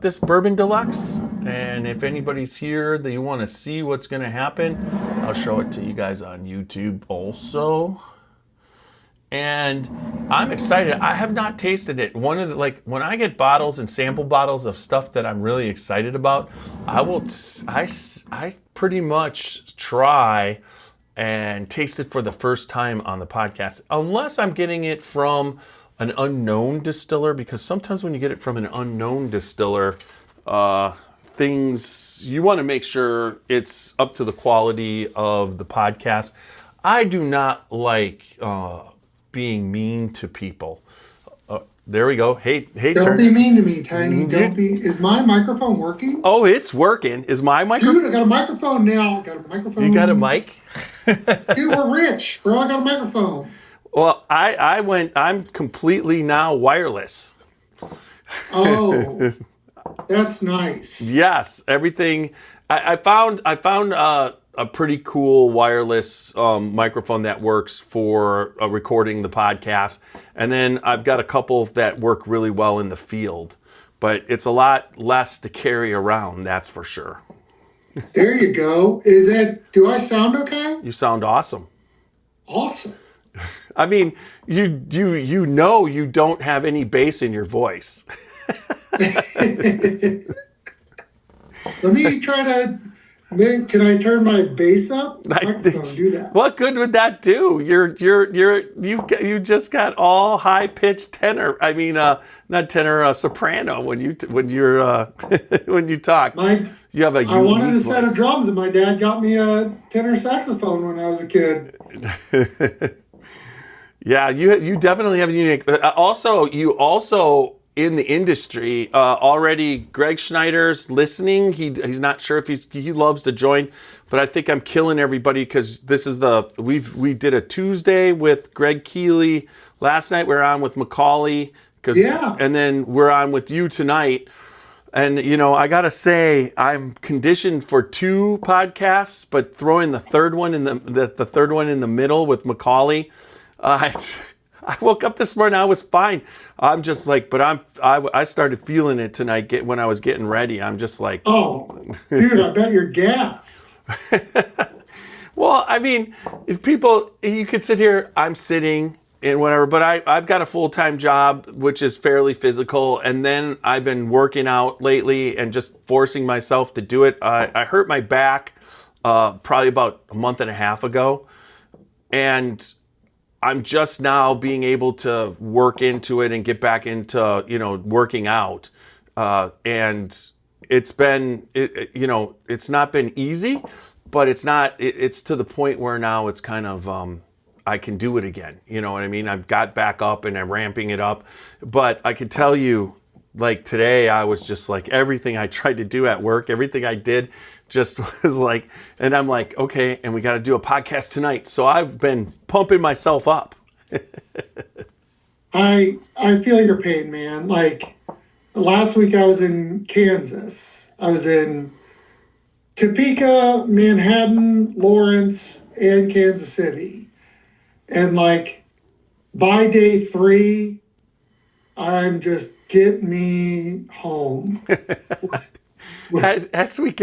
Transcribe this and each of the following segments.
this Bourbon Deluxe, and if anybody's here that you want to see what's going to happen, I'll show it to you guys on YouTube also. And I'm excited. I have not tasted it. One of the, like, when I get bottles and sample bottles of stuff that I'm really excited about, I pretty much try and taste it for the first time on the podcast, unless I'm getting it from an unknown distiller, because sometimes when you get it from an unknown distiller, things, you want to make sure it's up to the quality of the podcast. I do not like being mean to people. There we go. Hey, Don't Turner. be mean to me, Tiny. Don't be. Is my microphone working? Oh, it's working. Is my microphone? Dude, I got a microphone now. Got a microphone. You got a mic? Dude, we're rich, bro. I got a microphone. Well, I'm completely now wireless. Oh, that's nice. Yes, everything. I found a pretty cool wireless microphone that works for recording the podcast, and then I've got a couple that work really well in the field. But it's a lot less to carry around, that's for sure. There you go. Do I sound okay? You sound awesome. Awesome. I mean, you know you don't have any bass in your voice. Let me try to. Can I turn my bass up? Microphone, do that. What good would that do? You just got all high pitched tenor. I mean, not tenor, soprano when you when you talk. You have a. I wanted a set of drums, and my dad got me a tenor saxophone when I was a kid. Yeah, you definitely have a unique. You also in the industry already. Greg Schneider's listening. He's not sure if he loves to join, but I think I'm killing everybody because this is we did a Tuesday with Greg Keeley last night. We're on with Macaulay and then we're on with you tonight. And I gotta say, I'm conditioned for 2 podcasts, but throwing the third one in the third one in the middle with Macaulay. I woke up this morning, I was fine. I'm just like, but I started feeling it tonight when I was getting ready. I'm just like, oh, dude, I bet you're gassed. Well, I mean, you could sit here, I'm sitting and whatever, but I've got a full-time job, which is fairly physical. And then I've been working out lately and just forcing myself to do it. I hurt my back probably about a month and a half ago. And I'm just now being able to work into it and get back into, working out. And it's been, it's not been easy, but it's to the point where now it's kind of, I can do it again. You know what I mean? I've got back up and I'm ramping it up. But I could tell you, like today, I was just like everything I tried to do at work, everything I did just was like, and I'm like, okay, and we got to do a podcast tonight. So I've been pumping myself up. I feel your pain, man. Like last week I was in Kansas. I was in Topeka, Manhattan, Lawrence, and Kansas City. And like by day 3, I'm just get me home. As we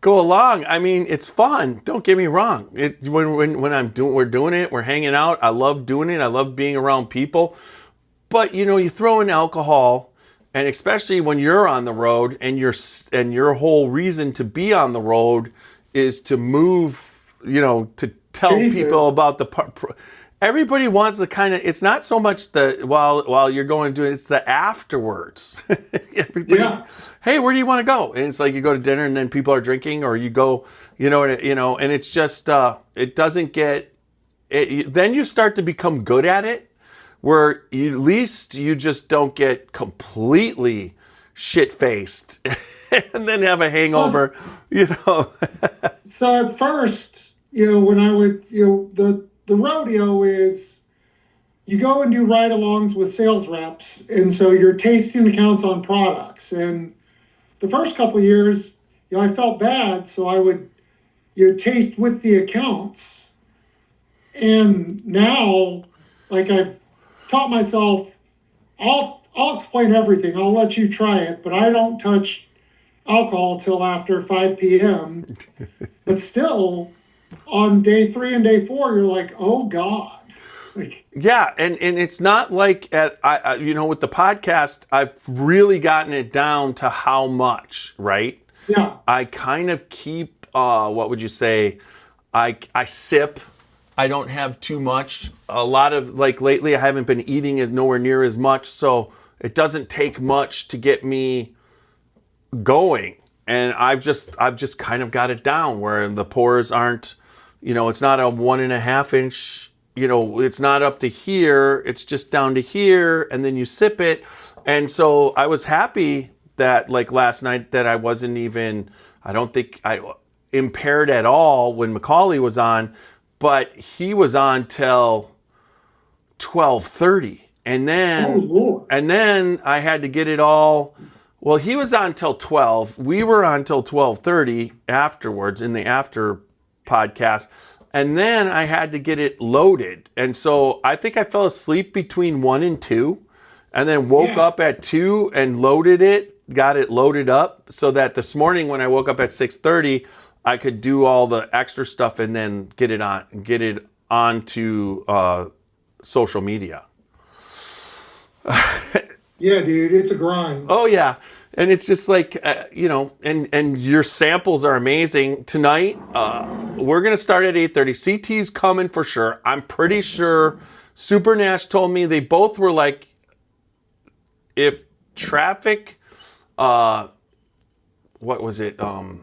go along, I mean, it's fun. Don't get me wrong. When we're doing it, we're hanging out. I love doing it. I love being around people. But you throw in alcohol, and especially when you're on the road, and your whole reason to be on the road is to move. To tell people about the. Everybody wants the kind of. It's not so much the while you're going to do it. It's the afterwards. Yeah. Hey, where do you want to go? And it's like you go to dinner and then people are drinking, or you go, and it's just, it doesn't get, then you start to become good at it, where at least you just don't get completely shit-faced and then have a hangover, So at first, when I would, the rodeo is, you go and do ride-alongs with sales reps, and so you're tasting accounts on products, and the first couple of years, I felt bad, so I would taste with the accounts. And now, like I've taught myself, I'll I'll explain everything. I'll let you try it, but I don't touch alcohol till after 5 p.m. But still, on day 3 and day 4, you're like, oh God. Like, Yeah, and it's not like with the podcast, I've really gotten it down to how much, right? yeah. I kind of keep, what would you say? I sip. I don't have too much. A lot of, like, lately I haven't been eating as nowhere near as much, so it doesn't take much to get me going. And I've just kind of got it down where the pours aren't, it's not a 1.5 inch, it's not up to here, it's just down to here, and then you sip it. And so I was happy that, like, last night that I wasn't even, I don't think I impaired at all when Macaulay was on, but he was on till 12:30. And then, Oh, Lord. and then I had to get it all. Well, he was on till 12. We were on till 12:30 afterwards in the after podcast. And then I had to get it loaded. And so I think I fell asleep between 1 and 2 and then woke up at 2 and loaded it, got it loaded up so that this morning when I woke up at 6:30, I could do all the extra stuff and then get it onto social media. Yeah, dude, it's a grind. Oh yeah, and it's just like and your samples are amazing tonight. We're gonna start at 8:30. CT's coming for sure. I'm pretty sure. Super Nash told me they both were like, if traffic, what was it? Was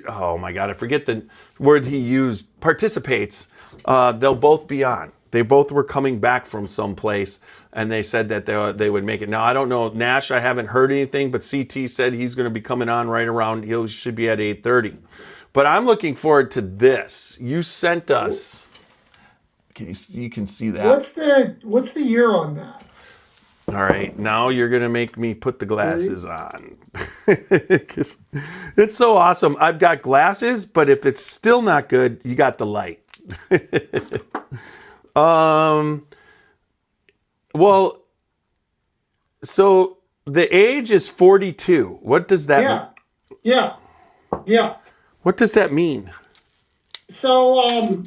oh my god, I forget the word he used. Participates. They'll both be on. They both were coming back from someplace, and they said that they would make it. Now, I don't know, Nash, I haven't heard anything, but CT said he's going to be coming on right around, he should be at 8:30. But I'm looking forward to this. You sent us, you can see that. What's the year on that? All right, now you're going to make me put the glasses on. 'Cause it's so awesome. I've got glasses, but if it's still not good, you got the light. Well, so the age is 42. What does that mean? Yeah. What does that mean? So,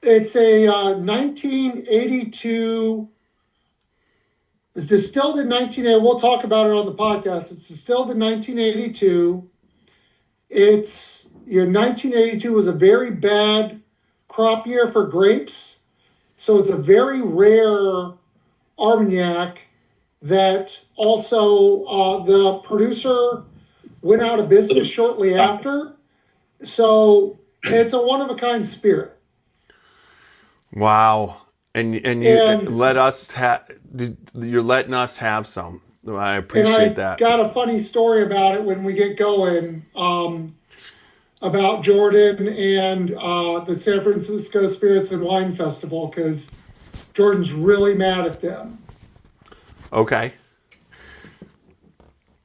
it's a 1982. It's distilled in 1980. We'll talk about it on the podcast. It's distilled in 1982. 1982 was a very bad crop year for grapes. So it's a very rare Armagnac that also the producer went out of business shortly after. So it's a one-of-a-kind spirit. Wow. And you let us you're letting us have some. I appreciate that. Got a funny story about it when we get going. About Jordan and the San Francisco Spirits and Wine Festival, because Jordan's really mad at them. Okay.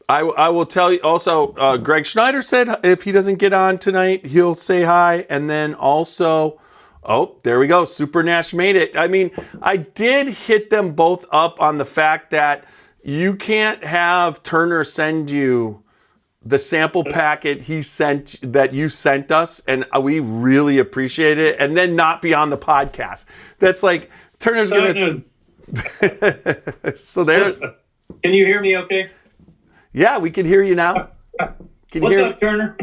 I will tell you also, Greg Schneider said if he doesn't get on tonight, he'll say hi. And then also, oh, there we go. Super Nash made it. I mean, I did hit them both up on the fact that you can't have Turner send you the sample packet you sent us, and we really appreciate it, and then not be on the podcast. That's like Turner's gonna. So there. Can you hear me? Okay. Yeah, we can hear you now. What's up, Turner?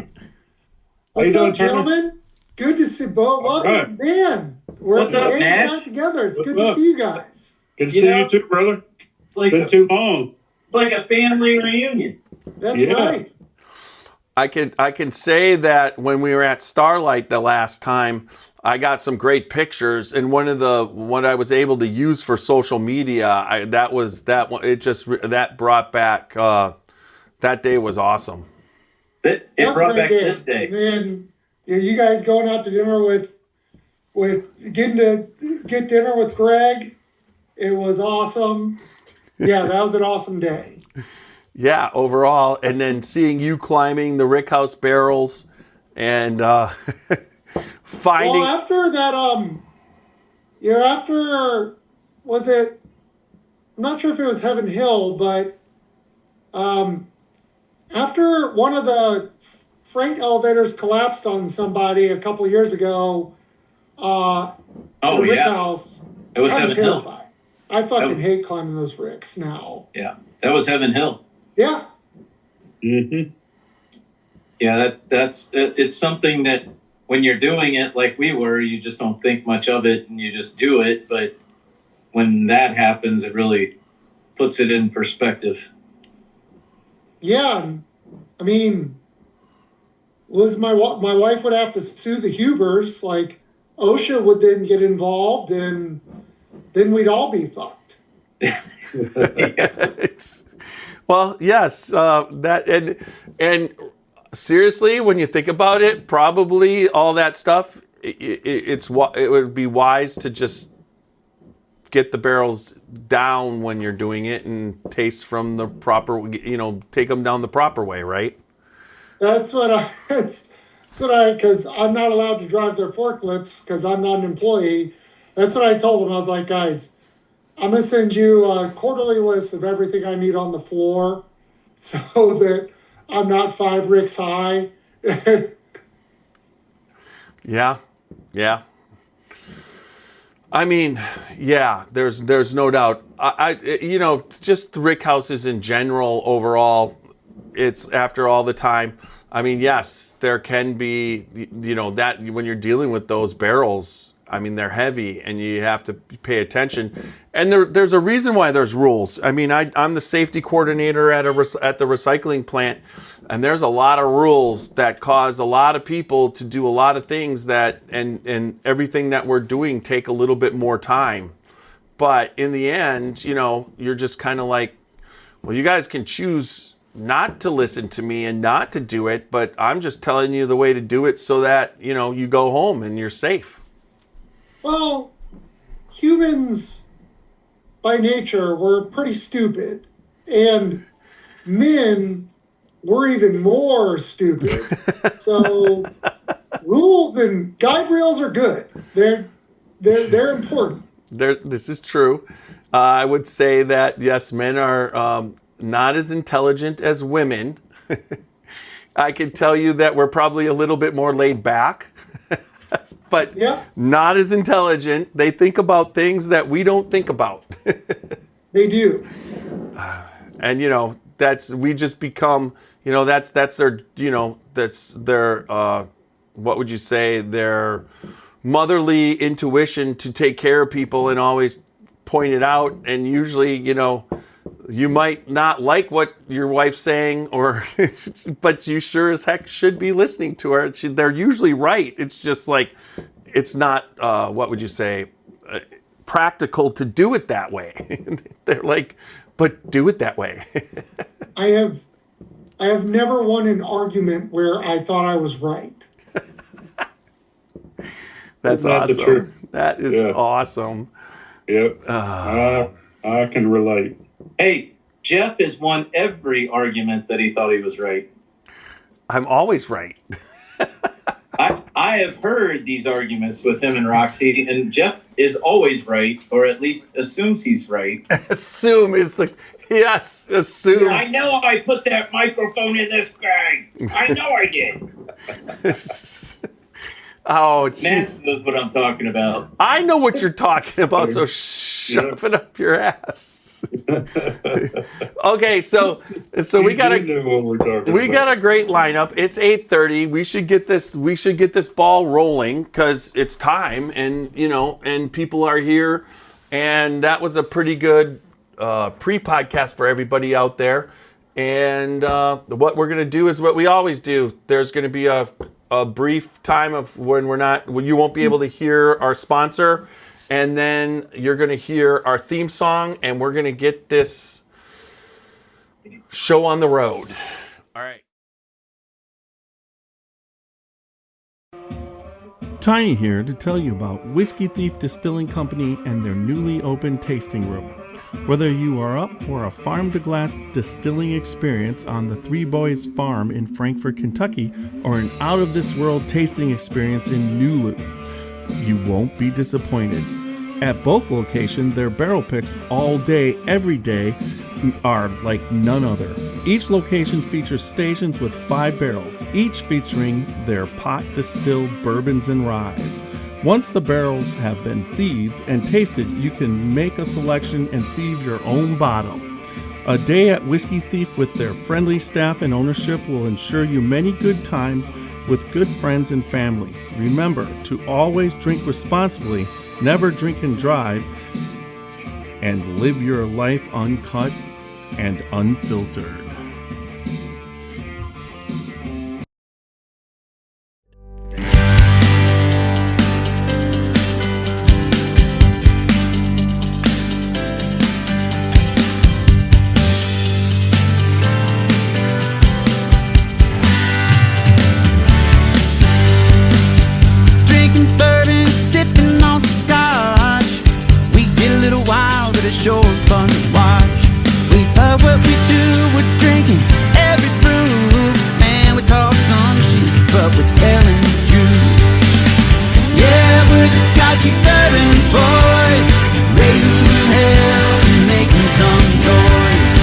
What's up, gentlemen? Good to see both. Welcome, man. What's up, Nash? Back together. It's good to see you guys. Good to see you too, brother. It's like been too long. Like a family reunion. That's right. I can say that when we were at Starlight the last time, I got some great pictures, and what I was able to use for social media, that brought back that day was awesome. It brought back this day. And then you guys going out to dinner with getting to get dinner with Greg. It was awesome. Yeah, that was an awesome day. Yeah, overall, and then seeing you climbing the Rickhouse barrels and finding. Well, after that, after was it? I'm not sure if it was Heaven Hill, but after one of the freight elevators collapsed on somebody a couple years ago, in a rick house, it was I'm Heaven Hill. terrified. I fucking hate climbing those ricks now. Yeah, that was Heaven Hill. Yeah. Mm-hmm. Yeah, it's something that when you're doing it like we were, you just don't think much of it and you just do it. But when that happens, it really puts it in perspective. Yeah, I mean, my wife would have to sue the Hubers. Like, OSHA would then get involved, and then we'd all be fucked. Well, yes, that and seriously, when you think about it, probably all that stuff, it would be wise to just get the barrels down when you're doing it and taste from the proper, take them down the proper way, right? That's what because I'm not allowed to drive their forklifts because I'm not an employee. That's what I told them. I was like, guys, I'm going to send you a quarterly list of everything I need on the floor so that I'm not 5 ricks high. Yeah. I mean, yeah, there's no doubt. Just the rick houses in general, overall, it's after all the time. I mean, yes, there can be, that when you're dealing with those barrels, I mean, they're heavy and you have to pay attention. And there's a reason why there's rules. I mean, I'm the safety coordinator at the recycling plant, and there's a lot of rules that cause a lot of people to do a lot of things that, and everything that we're doing take a little bit more time. But in the end, you're just kind of like, well, you guys can choose not to listen to me and not to do it, but I'm just telling you the way to do it so that, you go home and you're safe. Well, humans by nature were pretty stupid, and men were even more stupid. So rules and guide rails are good. They're important. This is true. I would say that yes, men are not as intelligent as women. I can tell you that we're probably a little bit more laid back. But not as intelligent. They think about things that we don't think about. They do. And we just become, that's their, that's their, what would you say, their motherly intuition to take care of people and always point it out. And usually, you might not like what your wife's saying, but you sure as heck should be listening to her. They're usually right. It's just like, it's not, what would you say, practical to do it that way. They're like, but do it that way. I have never won an argument where I thought I was right. That's awesome. That is awesome. Yep. I can relate. Hey, Jeff has won every argument that he thought he was right. I'm always right. I have heard these arguments with him and Roxy, and Jeff is always right, or at least assumes he's right. Assume. I know I put that microphone in this bag. I know I did. Oh, jeez. Matt knows what I'm talking about. I know what you're talking about, so shove it up your ass. Okay, so we got a great lineup. It's 8:30. We should get this ball rolling because it's time, and and people are here, and that was a pretty good pre-podcast for everybody out there. And what we're gonna do is what we always do. There's gonna be a brief time of when you won't be able to hear our sponsor. And then you're going to hear our theme song, and we're going to get this show on the road. All right. Tiny here to tell you about Whiskey Thief Distilling Company and their newly opened tasting room. Whether you are up for a farm-to-glass distilling experience on the Three Boys Farm in Frankfort, Kentucky, or an out-of-this-world tasting experience in Nulu, you won't be disappointed. At both locations, their barrel picks all day, every day are like none other. Each location features stations with 5 barrels, each featuring their pot distilled bourbons and ryes. Once the barrels have been thieved and tasted, you can make a selection and thieve your own bottle. A day at Whiskey Thief with their friendly staff and ownership will ensure you many good times with good friends and family. Remember to always drink responsibly, never drink and drive, and live your life uncut and unfiltered. Drinking bourbon, sipping on some scotch. We get a little wild, but it's sure fun to watch. We love what we do, we're drinking every brew. Man, we talk some shit, but we're telling the truth. Yeah, we're the Scotchy Bourbon Boys, raising some hell and making some noise.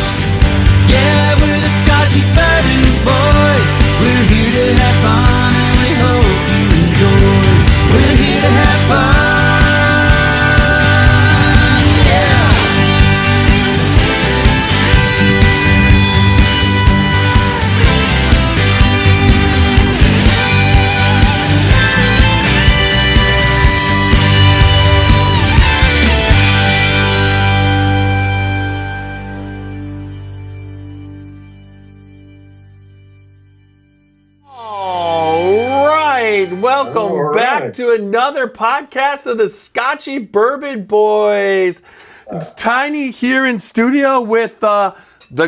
Yeah, we're the Scotchy Bourbon Boys. We're here to have fun and we hope you enjoy. We're here to have fun. All right, welcome All back right. to another podcast of the Scotchy Bourbon Boys. It's Tiny here in studio with the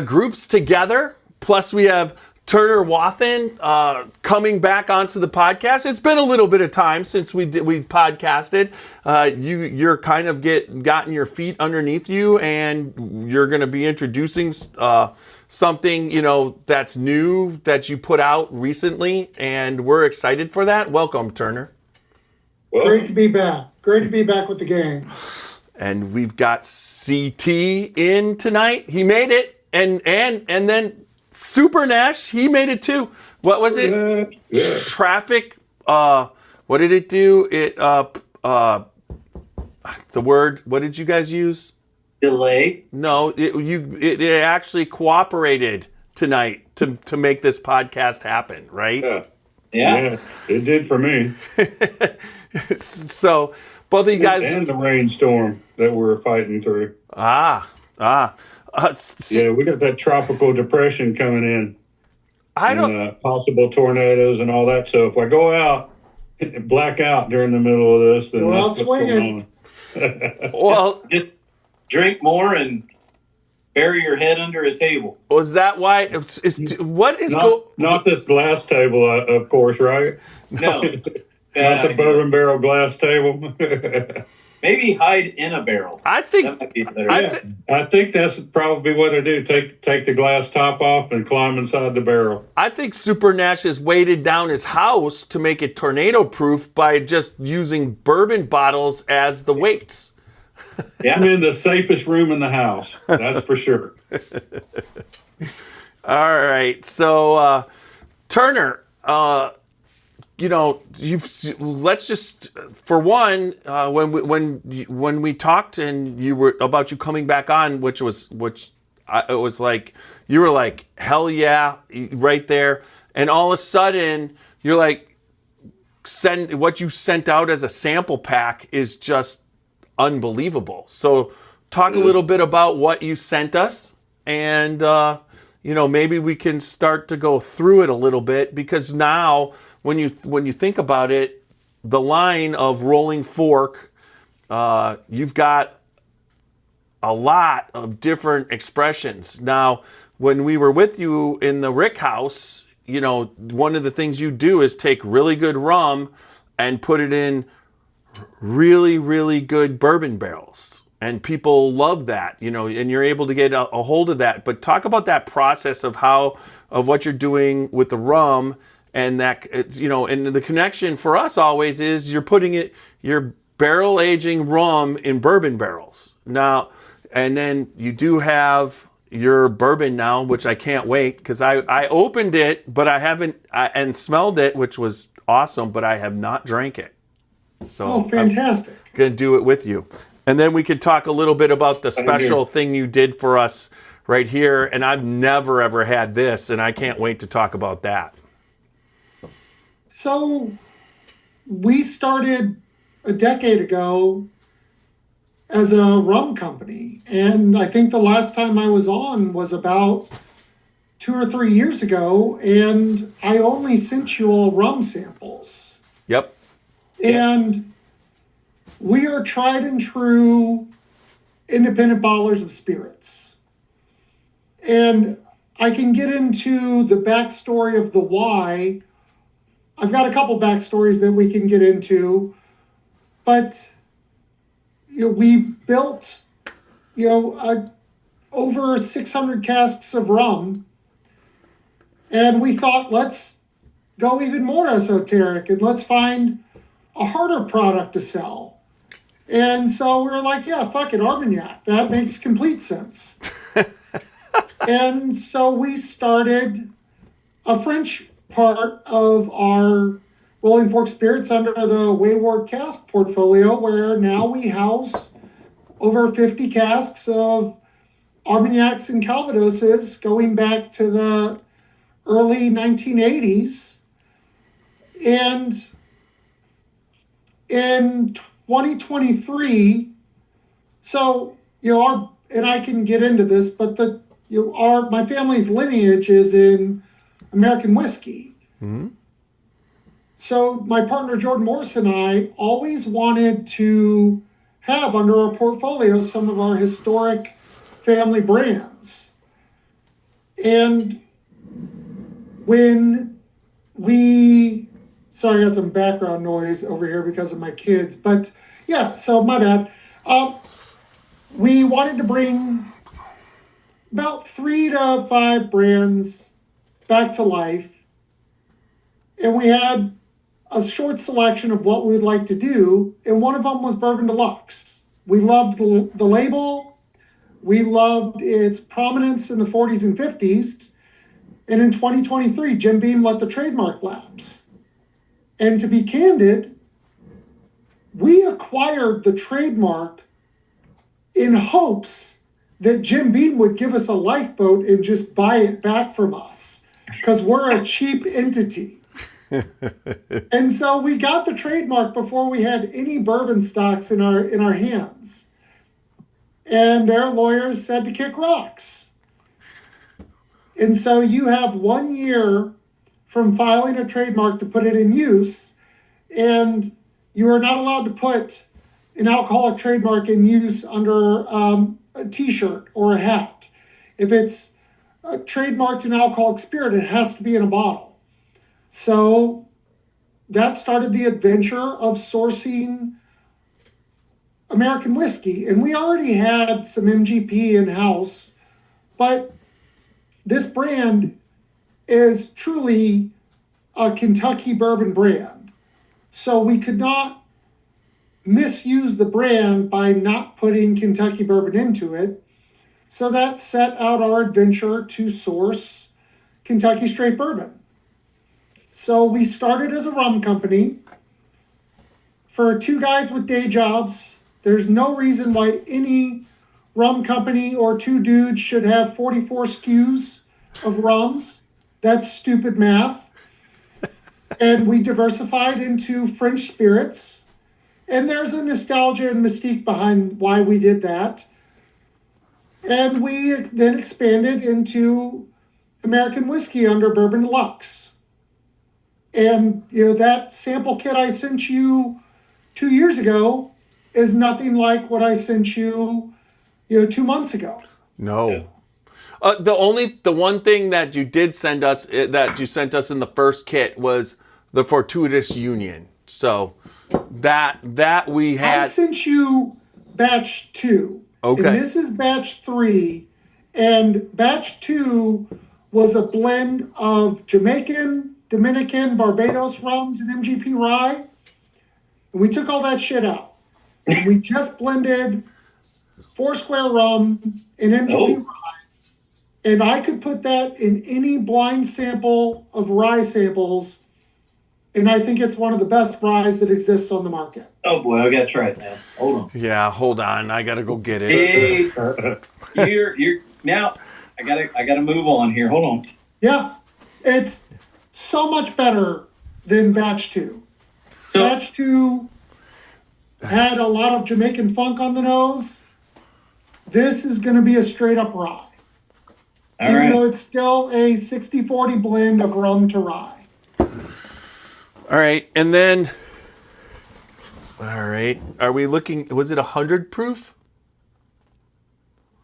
groups together. Plus, we have Turner Wathan coming back onto the podcast. It's been a little bit of time since we podcasted. You're kind of gotten your feet underneath you, and you're going to be introducing something, that's new that you put out recently, and we're excited for that. Welcome, Turner. Well, Great to be back. Great to be back with the gang. And we've got CT in tonight. He made it, and then Super Nash, he made it too. What was it? yeah. Traffic. What did it do? The word. What did you guys use? Delay. No, it actually cooperated tonight to make this podcast happen, right? Yeah. Yeah. Yes, it did for me. So both of you guys. And the rainstorm that we're fighting through. Yeah, We got that tropical depression coming in. I don't. Possible tornadoes and all that. So if I go out, black out during the middle of this, then Go that's out what's swinging. going on. Well, Just drink more and bury your head under a table. was that why? What is Not this glass table, of course, right? No. Not the bourbon barrel glass table. Maybe hide in a barrel. I That think. might be better. I think that's probably what I do. Take the glass top off and climb inside the barrel. I think Super Nash has weighted down his house to make it tornado proof by just using bourbon bottles as the weights. Yeah. I'm in the safest room in the house. That's for sure. All right, so Turner, let's just for one, when we talked and you were about you coming back on, it was like you were like hell yeah right there, and all of a sudden you're like what you sent out as a sample pack is just unbelievable. So talk a little bit about what you sent us, and maybe we can start to go through it a little bit, because now when you think about it, the line of Rolling Fork, you've got a lot of different expressions. Now, when we were with you in the Rick House, one of the things you do is take really good rum and put it in really, really good bourbon barrels. And people love that, and you're able to get a hold of that. But talk about that process of what you're doing with the rum, and that, and the connection for us always is you're barrel aging rum in bourbon barrels. Now, and then you do have your bourbon now, which I can't wait because I opened it, but I haven't, and smelled it, which was awesome, but I have not drank it. So Oh, fantastic. I'm going to do it with you. And then we could talk a little bit about the special thing you did for us right here. And I've never, ever had this, and I can't wait to talk about that. So we started a decade ago as a rum company. And I think the last time I was on was about 2 or 3 years ago. And I only sent you all rum samples. Yep. And we are tried and true independent bottlers of spirits. And I can get into the backstory of the why. I've got a couple backstories that we can get into, but we built over 600 casks of rum, and we thought, let's go even more esoteric and let's find a harder product to sell. And so we were like, yeah, fuck it, Armagnac. That makes complete sense. And so we started a French part of our Rolling Fork Spirits under the Wayward Cask portfolio, where now we house over 50 casks of Armagnacs and Calvadoses going back to the early 1980s. And in 2023, so and I can get into this, but my family's lineage is in American whiskey. Mm-hmm. So my partner Jordan Morris and I always wanted to have under our portfolio some of our historic family brands. And when sorry, I got some background noise over here because of my kids, but yeah, so my bad. We wanted to bring about 3 to 5 brands back to life. And we had a short selection of what we would like to do. And one of them was Bourbon Deluxe. We loved the label. We loved its prominence in the 40s and 50s. And in 2023, Jim Beam let the trademark lapse. And to be candid, we acquired the trademark in hopes that Jim Beam would give us a lifeboat and just buy it back from us, because we're a cheap entity. And so we got the trademark before we had any bourbon stocks in our hands. And their lawyers said to kick rocks. And so you have 1 year from filing a trademark to put it in use, and you are not allowed to put an alcoholic trademark in use under a t-shirt or a hat. If it's trademarked an alcoholic spirit, it has to be in a bottle. So that started the adventure of sourcing American whiskey. And we already had some MGP in-house, but this brand is truly a Kentucky bourbon brand. So we could not misuse the brand by not putting Kentucky bourbon into it. So that set out our adventure to source Kentucky straight bourbon. So we started as a rum company for 2 guys with day jobs. There's no reason why any rum company or 2 dudes should have 44 SKUs of rums. That's stupid math. And we diversified into French spirits. And there's a nostalgia and mystique behind why we did that. And we then expanded into American whiskey under Bourbon Deluxe. And that sample kit I sent you 2 years ago is nothing like what I sent you 2 months ago. No. Yeah. The one thing that you did send us, that you sent us in the first kit, was the Fortuitous Union. So that we had. I sent you batch 2. Okay. And this is batch 3. And batch 2 was a blend of Jamaican, Dominican, Barbados rums, and MGP rye. And we took all that shit out. And we just blended Foursquare rum and MGP rye. And I could put that in any blind sample of rye samples. And I think it's one of the best ryes that exists on the market. Oh boy, I gotta try it now. Hold on. Yeah, hold on. I gotta go get it. Hey, you're now. I gotta move on here. Hold on. Yeah, it's so much better than batch 2. So Batch 2 had a lot of Jamaican funk on the nose. This is going to be a straight up rye. all Even right. though it's still a 60-40 blend of rum to rye. All right, and then, all right, are we looking? Was it 100 proof?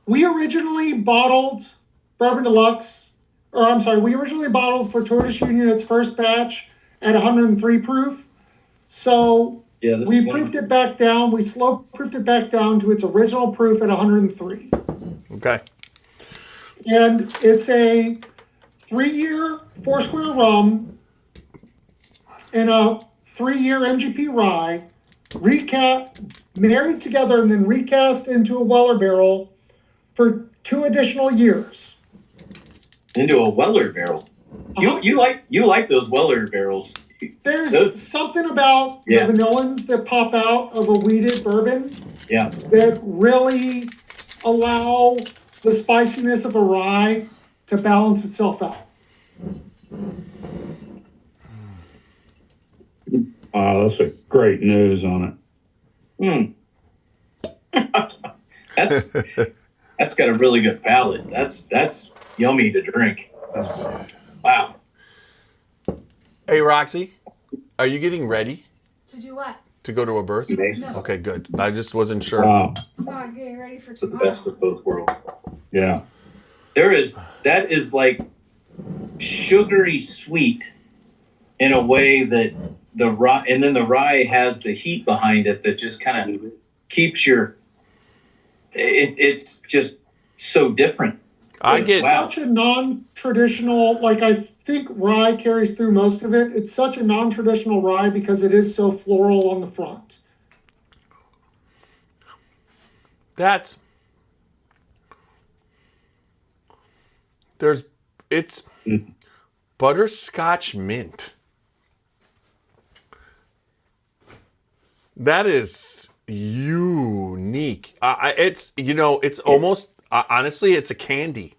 We originally bottled Bourbon Deluxe, we originally bottled Fortuitous Union its first batch at 103 proof. So Yeah, this we is proofed it back down. We slow proofed it back down to its original proof at 103. Okay. And it's a 3-year Foursquare rum and a 3-year MGP rye, married together and then recast into a Weller barrel for 2 additional years. into a Weller barrel. You like those Weller barrels. There's something about Yeah. the vanillins that pop out of a wheated bourbon Yeah. that really allow the spiciness of a rye to balance itself out. Wow, that's a great news on it. That's got a really good palate. That's yummy to drink. Wow. Hey, Roxy, are you getting ready To do what? to go to a birth? Amazing. Okay, good. I just wasn't sure. Wow. Oh, I'm getting ready for The tomorrow. best of both worlds. Yeah. That is like sugary sweet in a way that the rye, and then the rye has the heat behind it that just kind of keeps it's just so different. It's Wow. such a non-traditional, like I think rye carries through most of it. It's such a non-traditional rye because it is so floral on the front. It's butterscotch mint. That is unique. It's almost, honestly, it's a candy.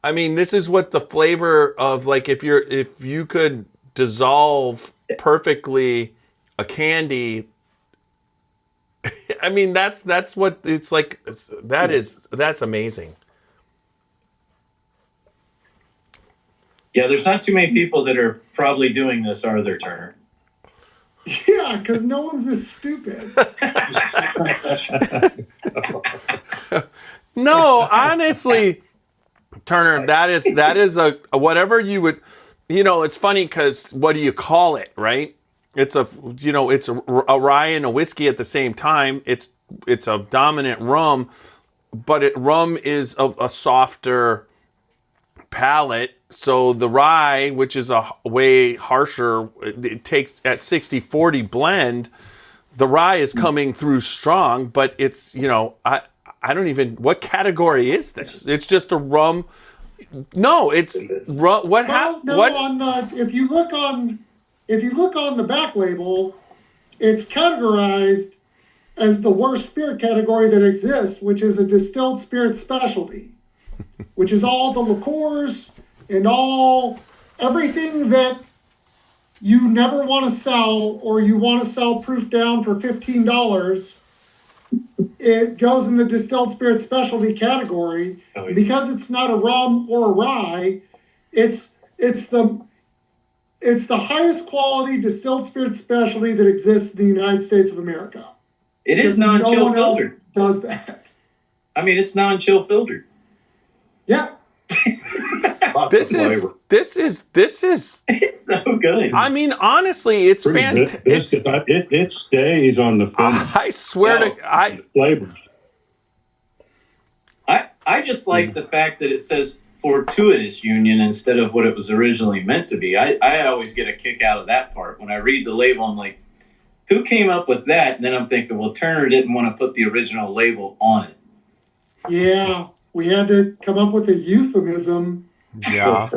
I mean, this is what the flavor of, like, if you could dissolve perfectly a candy. I mean, that's what it's like. That's amazing. Yeah, there's not too many people that are probably doing this, are there, Turner? Yeah, because no one's this stupid. No, honestly, Turner, that is a whatever you would, it's funny because what do you call it, right? It's a rye and a whiskey at the same time. It's a dominant rum, but rum is a softer palate. So the rye, which is a way harsher, it takes at 60-40 blend, the rye is coming through strong, but it's, I don't even, what category is this? It's just a rum. No, it's rum. If you look on the back label, it's categorized as the worst spirit category that exists, which is a distilled spirit specialty, which is all the liqueurs and everything that you never want to sell or you want to sell proof down for $15. It goes in the distilled spirit specialty category. Oh, yeah. Because it's not a rum or a rye, it's the highest quality distilled spirit specialty that exists in the United States of America. It is Because non-chill no one else filtered. does that. I mean, it's non-chill filtered. Yeah. This is It's so good. I mean, honestly, it's fantastic. It stays on the finish. I swear No. to Flavors. I just like the fact that it says Fortuitous Union instead of what it was originally meant to be. I always get a kick out of that part. When I read the label, I'm like, who came up with that? And then I'm thinking, well, Turner didn't want to put the original label on it. Yeah, we had to come up with a euphemism. Yeah.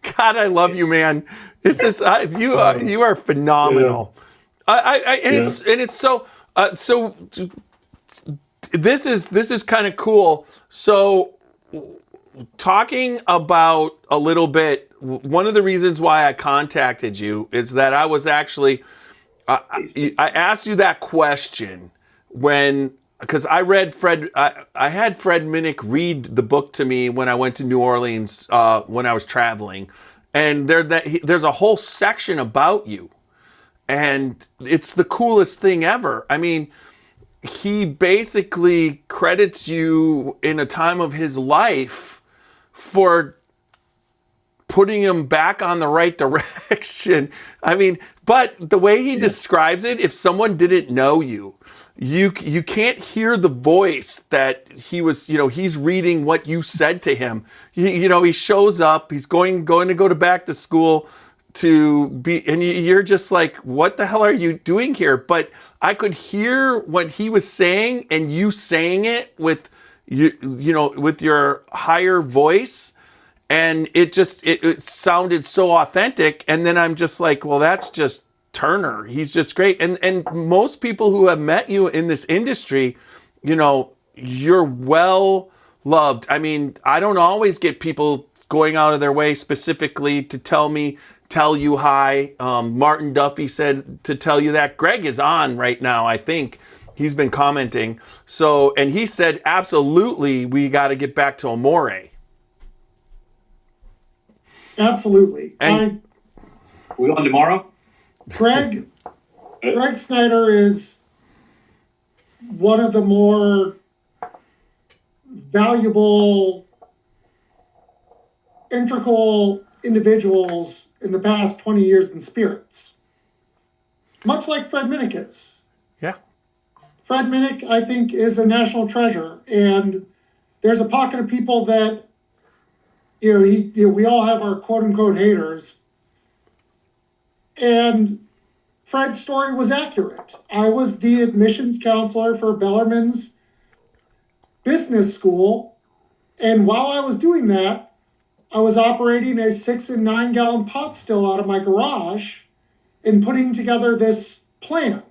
God, I love you, man. It's just you are phenomenal. It's so this is kind of cool. So talking about a little bit, one of the reasons why I contacted you is that I was actually I asked you that question because I read I had Fred Minnick read the book to me when I went to New Orleans when I was traveling, and there's a whole section about you, and it's the coolest thing ever. I mean, he basically credits you in a time of his life for putting him back on the right direction. I mean, but the way he describes it, if someone didn't know you, you can't hear the voice that he was, he's reading what you said to him. He shows up, he's going to go back to school to be, and you're just like, what the hell are you doing here? But I could hear what he was saying and you saying it with with your higher voice. And it sounded so authentic. And then I'm just like, well, that's just Turner. He's just great. And most people who have met you in this industry, you're well loved. I mean, I don't always get people going out of their way specifically to tell you hi. Martin Duffy said to tell you that. Greg is on right now, I think. He's been commenting. So, and he said, absolutely, we got to get back to Amore. Absolutely. And we on tomorrow? Greg Snyder is one of the more valuable, integral individuals in the past 20 years in spirits. Much like Fred Minnick is. Yeah. Fred Minnick, I think, is a national treasure. And there's a pocket of people that we all have our quote-unquote haters. And Fred's story was accurate. I was the admissions counselor for Bellarmine's business school. And while I was doing that, I was operating a 6 and 9 gallon pot still out of my garage and putting together this plan.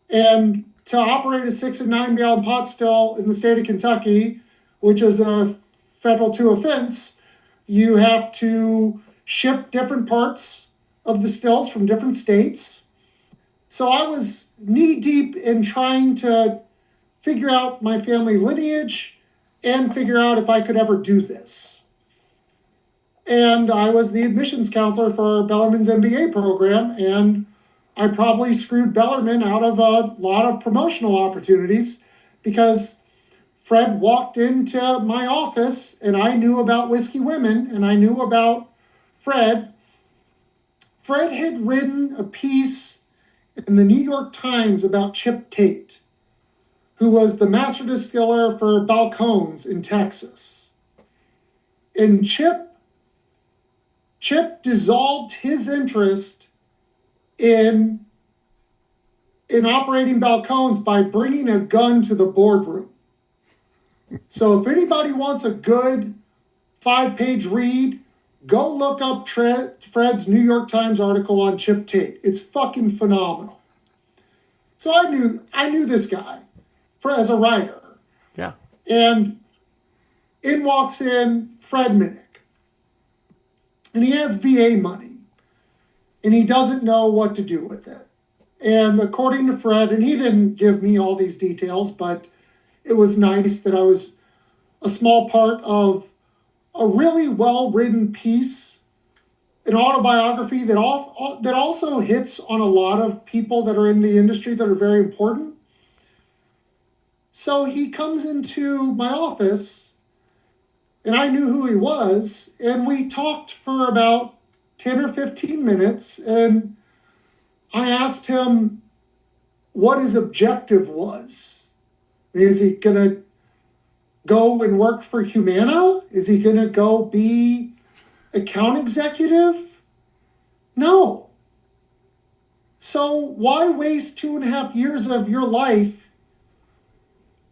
And to operate a 6 and 9 gallon pot still in the state of Kentucky, which is a Federal 2 offense, you have to ship different parts of the stills from different states. So I was knee deep in trying to figure out my family lineage and figure out if I could ever do this. And I was the admissions counselor for Bellarmine's MBA program, and I probably screwed Bellarmine out of a lot of promotional opportunities because Fred walked into my office and I knew about Whiskey Women and I knew about Fred. Fred had written a piece in the New York Times about Chip Tate, who was the master distiller for Balcones in Texas. And Chip dissolved his interest in operating Balcones by bringing a gun to the boardroom. So if anybody wants a good 5-page read, go look up Fred's New York Times article on Chip Tate. It's fucking phenomenal. So I knew this guy as a writer. Yeah. And in walks in Fred Minnick. And he has VA money. And he doesn't know what to do with it. And according to Fred, and he didn't give me all these details, but it was nice that I was a small part of a really well-written piece, an autobiography that also hits on a lot of people that are in the industry that are very important. So he comes into my office, and I knew who he was, and we talked for about 10 or 15 minutes, and I asked him what his objective was. Is he going to go and work for Humana? Is he going to go be account executive? No. So why waste 2.5 years of your life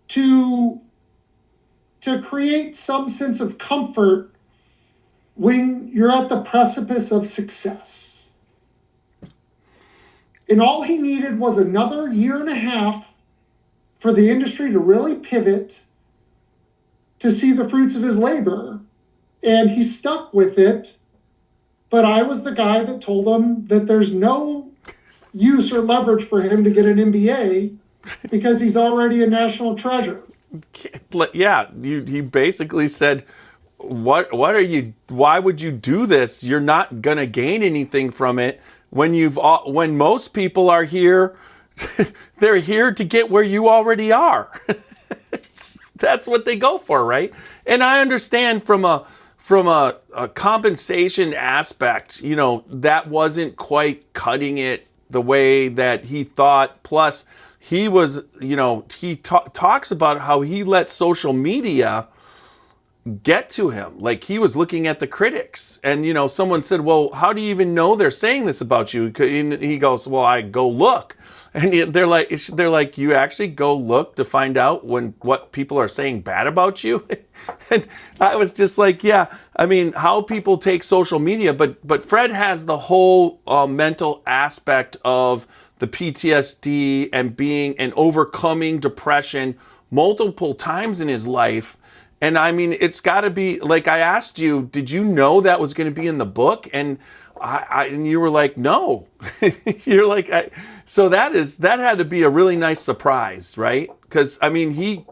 to create some sense of comfort when you're at the precipice of success? And all he needed was another 1.5 years for the industry to really pivot, to see the fruits of his labor. And he stuck with it. But I was the guy that told him that there's no use or leverage for him to get an MBA because he's already a national treasure. Yeah, he basically said, what are you, why would you do this? You're not going to gain anything from it when most people are here. They're here to get where you already are. That's what they go for, right? And I understand from a compensation aspect, that wasn't quite cutting it the way that he thought. Plus, he was, he talks about how he let social media get to him. Like, he was looking at the critics, and someone said, well, how do you even know they're saying this about you? And he goes, well, I go look. And they're like, you actually go look to find out what people are saying bad about you? And I was just like, yeah, I mean, how people take social media, but Fred has the whole mental aspect of the PTSD and being and overcoming depression multiple times in his life. And I mean, it's got to be, like, I asked you, did you know that was going to be in the book? And and you were like, no. You're like, so that had to be a really nice surprise, right? Because I mean, he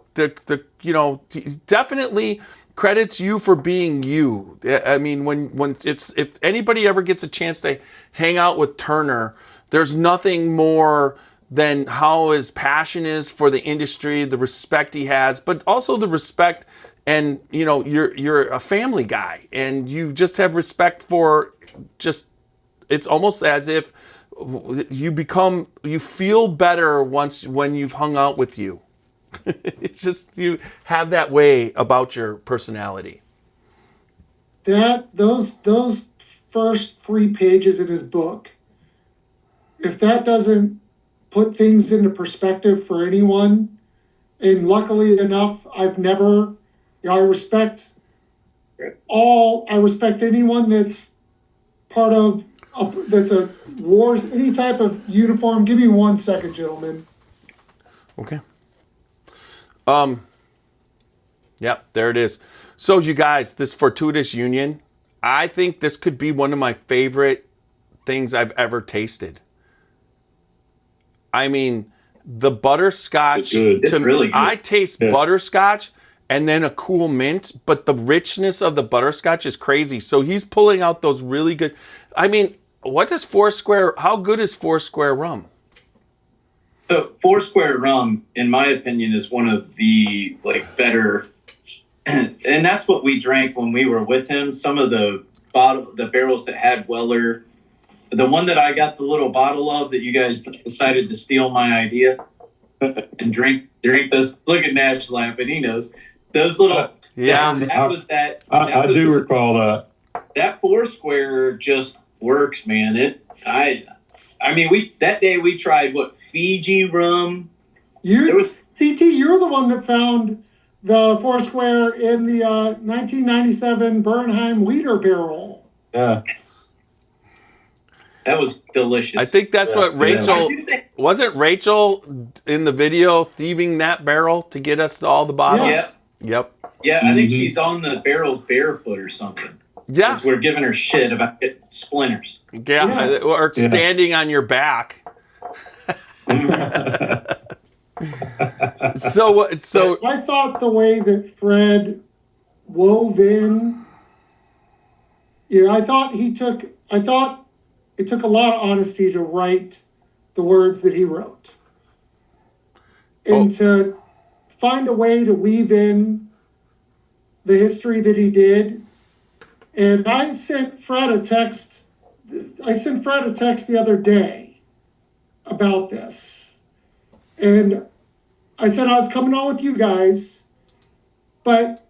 definitely credits you for being you. I mean, when if anybody ever gets a chance to hang out with Turner, there's nothing more than how his passion is for the industry, the respect he has, but also the respect. And you're a family guy, and you just have respect for it's almost as if you feel better when you've hung out with you. It's just, you have that way about your personality. Those first 3 pages in his book, if that doesn't put things into perspective for anyone, and luckily enough, I respect anyone that's part of that's a wars, any type of uniform. Give me 1 second, gentlemen. Okay. Yep, there it is. So you guys, this Fortuitous Union, I think this could be one of my favorite things I've ever tasted. I mean, the butterscotch, It's really good. I taste butterscotch and then a cool mint, but the richness of the butterscotch is crazy. So he's pulling out those really good. I mean, how good is Foursquare rum? So Foursquare rum, in my opinion, is one of the better, and that's what we drank when we were with him. Some of the barrels that had Weller, the one that I got the little bottle of that you guys decided to steal my idea and drink those. Look at Nash laughing; he knows those little. I do recall that. That Foursquare just works, man. I mean, that day we tried Fiji rum. CT, you're the one that found the Foursquare in the 1997 Bernheim Weeder barrel. Yeah. Yes. That was delicious. I think that's what Rachel, wasn't Rachel in the video thieving that barrel to get us all the bottles? Yeah. Yep. Yeah, I think she's on the barrels barefoot or something. Yeah. Because we're giving her shit about getting splinters. Yeah. Or standing on your back. So I thought the way that Fred wove in, I thought it took a lot of honesty to write the words that he wrote. And to find a way to weave in the history that he did. And I sent Fred a text the other day about this. And I said I was coming on with you guys, but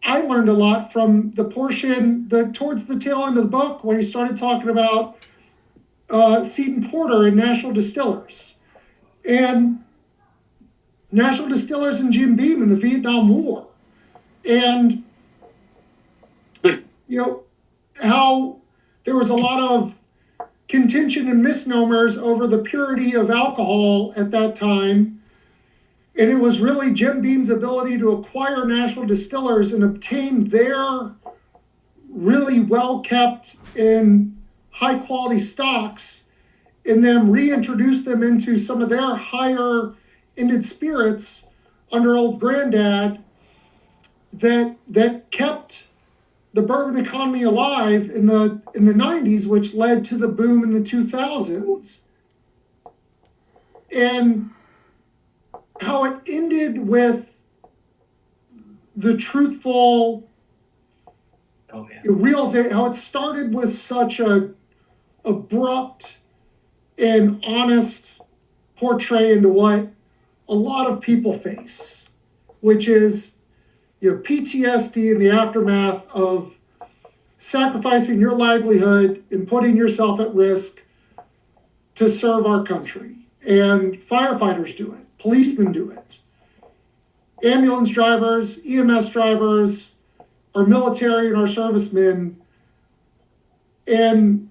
I learned a lot from the portion towards the tail end of the book when he started talking about Seton Porter and National Distillers. And National Distillers and Jim Beam in the Vietnam War. And, how there was a lot of contention and misnomers over the purity of alcohol at that time. And it was really Jim Beam's ability to acquire National Distillers and obtain their really well-kept and high-quality stocks and then reintroduce them into some of their higher-ended spirits under old Granddad that kept the bourbon economy alive in the 90s, which led to the boom in the 2000s. And how it ended with the truthful realization, how it started with such a abrupt and honest portray into what a lot of people face, which is PTSD in the aftermath of sacrificing your livelihood and putting yourself at risk to serve our country. And firefighters do it, policemen do it, ambulance drivers, EMS drivers, our military and our servicemen. And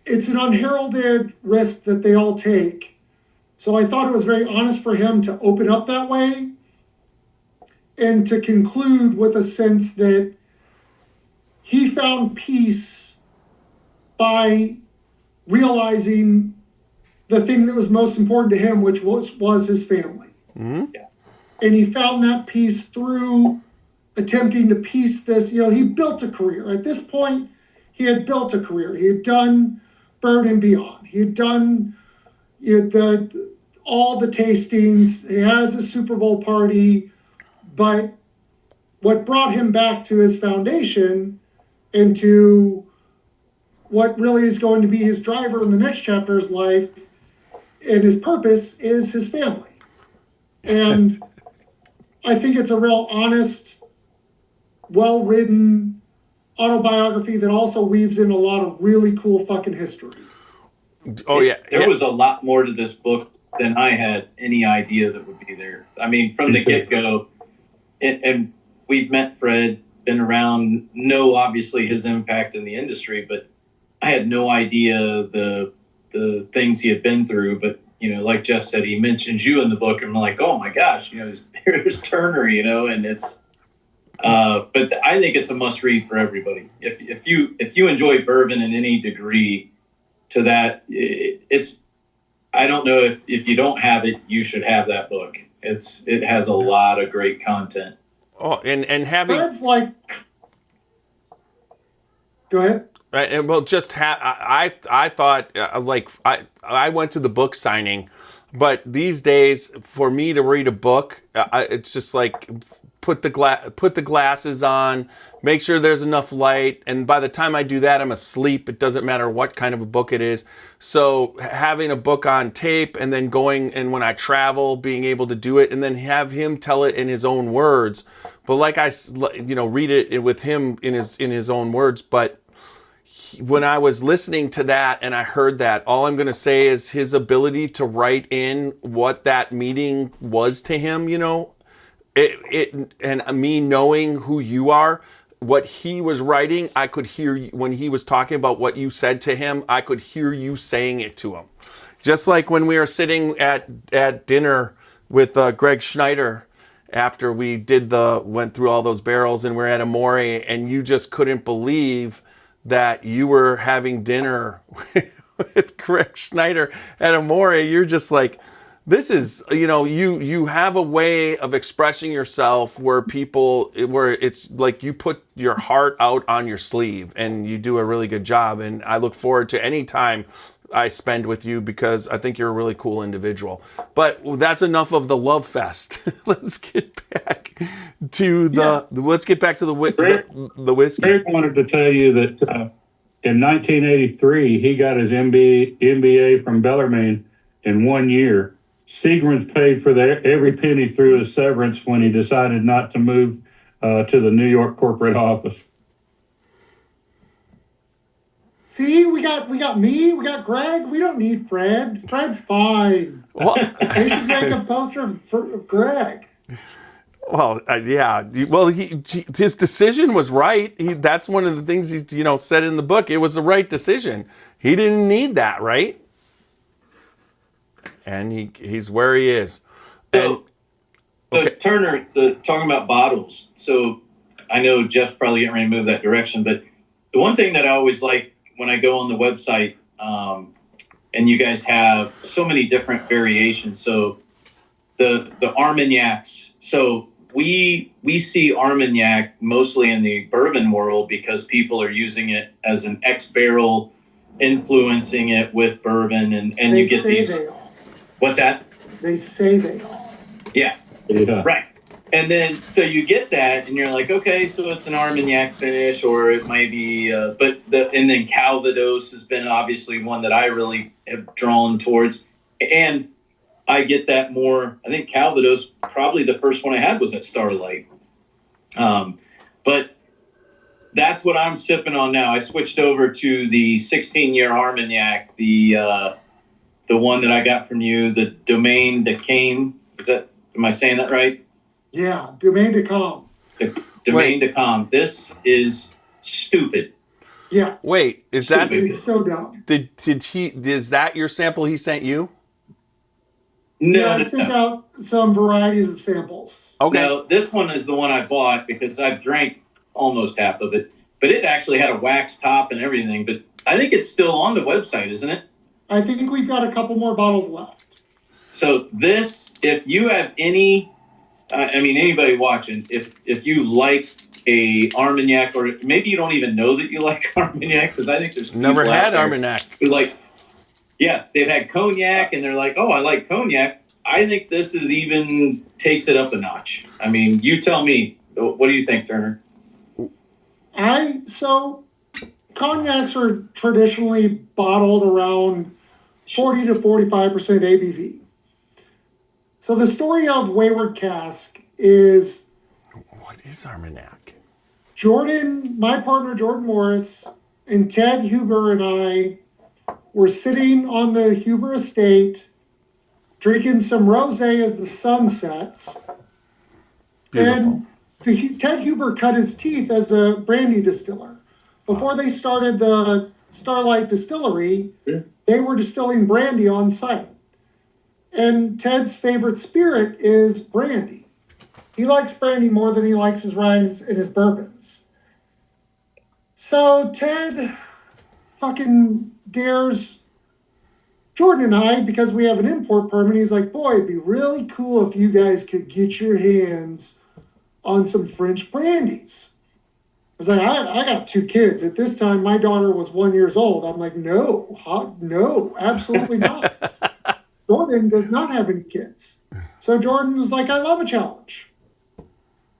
it's an unheralded risk that they all take. So I thought it was very honest for him to open up that way and to conclude with a sense that he found peace by realizing the thing that was most important to him, which was his family. Mm-hmm. Yeah. And he found that peace through attempting to piece this. He built a career. At this point, he had built a career. He had done Bourbon and Beyond. He had done all the tastings. He has a Super Bowl party. But what brought him back to his foundation and to what really is going to be his driver in the next chapter of his life and his purpose is his family. And I think it's a real honest, well-written autobiography that also weaves in a lot of really cool fucking history. Oh, yeah. There was a lot more to this book than I had any idea that would be there. I mean, from the get-go, and we've met Fred, been around, know obviously his impact in the industry, but I had no idea the things he had been through. But, like Jeff said, he mentions you in the book, and I'm like, oh my gosh, here's Turner, and it's, but I think it's a must read for everybody. If you enjoy bourbon in any degree to that, it's, I don't know if you don't have it, you should have that book. It has a lot of great content. Oh, and having Fred's like, go ahead. And well, just I thought I went to the book signing, but these days for me to read a book, it's just like put the glasses on, make sure there's enough light, and by the time I do that, I'm asleep. It doesn't matter what kind of a book it is. So having a book on tape and then going, and when I travel, being able to do it and then have him tell it in his own words. But like I read it with him in his own words. But when I was listening to that and I heard that, all I'm going to say is his ability to write in what that meeting was to him, it and me knowing who you are, what he was writing, I could hear when he was talking about what you said to him, I could hear you saying it to him. Just like when we were sitting at dinner with Greg Schneider after we went through all those barrels and we're at Amore, and you just couldn't believe that you were having dinner with Greg Schneider at Amore. You're just like, this is, you have a way of expressing yourself where it's like you put your heart out on your sleeve and you do a really good job. And I look forward to any time I spend with you because I think you're a really cool individual. But that's enough of the love fest. Let's get back to the whiskey. Greg wanted to tell you that in 1983 he got his MBA from Bellarmine in 1 year. Seagram's paid for every penny through his severance when he decided not to move to the New York corporate office. See, we got me, we got Greg. We don't need Fred. Fred's fine. Well, They should make a poster for Greg. well, yeah. Well, his decision was right. That's one of the things he said in the book. It was the right decision. He didn't need that, right? And he's where he is. So, Okay. Turner, talking about bottles. So I know Jeff's probably getting ready to move that direction, but the one thing that I always like when I go on the website, and you guys have so many different variations. So the Armagnacs. So we see Armagnac mostly in the bourbon world because people are using it as an ex-barrel, influencing it with bourbon, and They you get say these. they are. What's that? They say they are. Yeah. Yeah. Right. And then, so you get that, and you're like, okay, so it's an Armagnac finish, or it might be, and then Calvados has been obviously one that I really have drawn towards. And I get that more. I think Calvados, probably the first one I had was at Starlight. But that's what I'm sipping on now. I switched over to the 16-year Armagnac, the one that I got from you, the Domaine de Came. Am I saying that right? Yeah, Domaine de Calm. Domaine de Calm. This is stupid. Yeah, Wait, is that he's so dumb. is that your sample he sent you? Yeah, I sent out some varieties of samples. Okay. No, this one is the one I bought because I drank almost half of it. But it actually had a wax top and everything. But I think it's still on the website, isn't it? I think we've got a couple more bottles left. So this, if you have any, anybody watching, if you like a Armagnac, or maybe you don't even know that you like Armagnac, because I think there's Never people out had there Armagnac. who like, yeah, they've had cognac and they're like, oh, I like cognac. I think this is even takes it up a notch. I mean, you tell me, what do you think, Turner? So cognacs are traditionally bottled around 40 to 45% ABV. So the story of Wayward Cask is What is Armagnac? Jordan, my partner Jordan Morris, and Ted Huber and I were sitting on the Huber estate drinking some rosé as the sun sets. Beautiful. And Ted Huber cut his teeth as a brandy distiller. Before they started the Starlight Distillery, they were distilling brandy on site. And Ted's favorite spirit is brandy. He likes brandy more than he likes his rinds and his bourbons. So Ted fucking dares Jordan and I, because we have an import permit, he's like, boy, it'd be really cool if you guys could get your hands on some French brandies. I was like, I got 2 kids. At this time, my daughter was 1 year old. I'm like, no, absolutely not. Jordan does not have any kids. So Jordan was like, I love a challenge.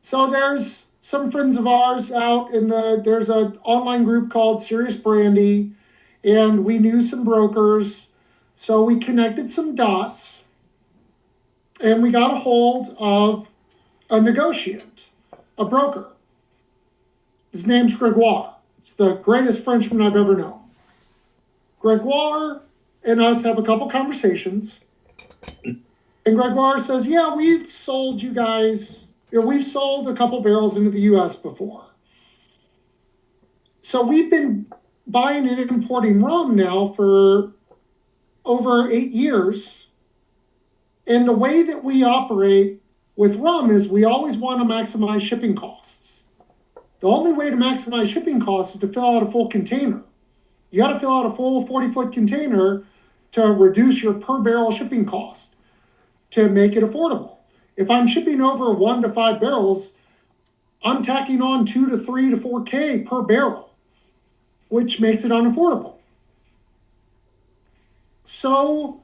So there's some friends of ours out there's an online group called Serious Brandy, and we knew some brokers. So we connected some dots, and we got a hold of a negotiant, a broker. His name's Gregoire. It's the greatest Frenchman I've ever known. Gregoire and us have a couple conversations, and Gregoire says, yeah, we've sold you guys, we've sold a couple barrels into the U.S. before. So we've been buying and importing rum now for over 8 years. And the way that we operate with rum is we always want to maximize shipping costs. The only way to maximize shipping costs is to fill out a full container. You got to fill out a full 40-foot container to reduce your per barrel shipping cost to make it affordable. If I'm shipping over 1 to 5 barrels, I'm tacking on 2 to 3 to 4K per barrel, which makes it unaffordable. So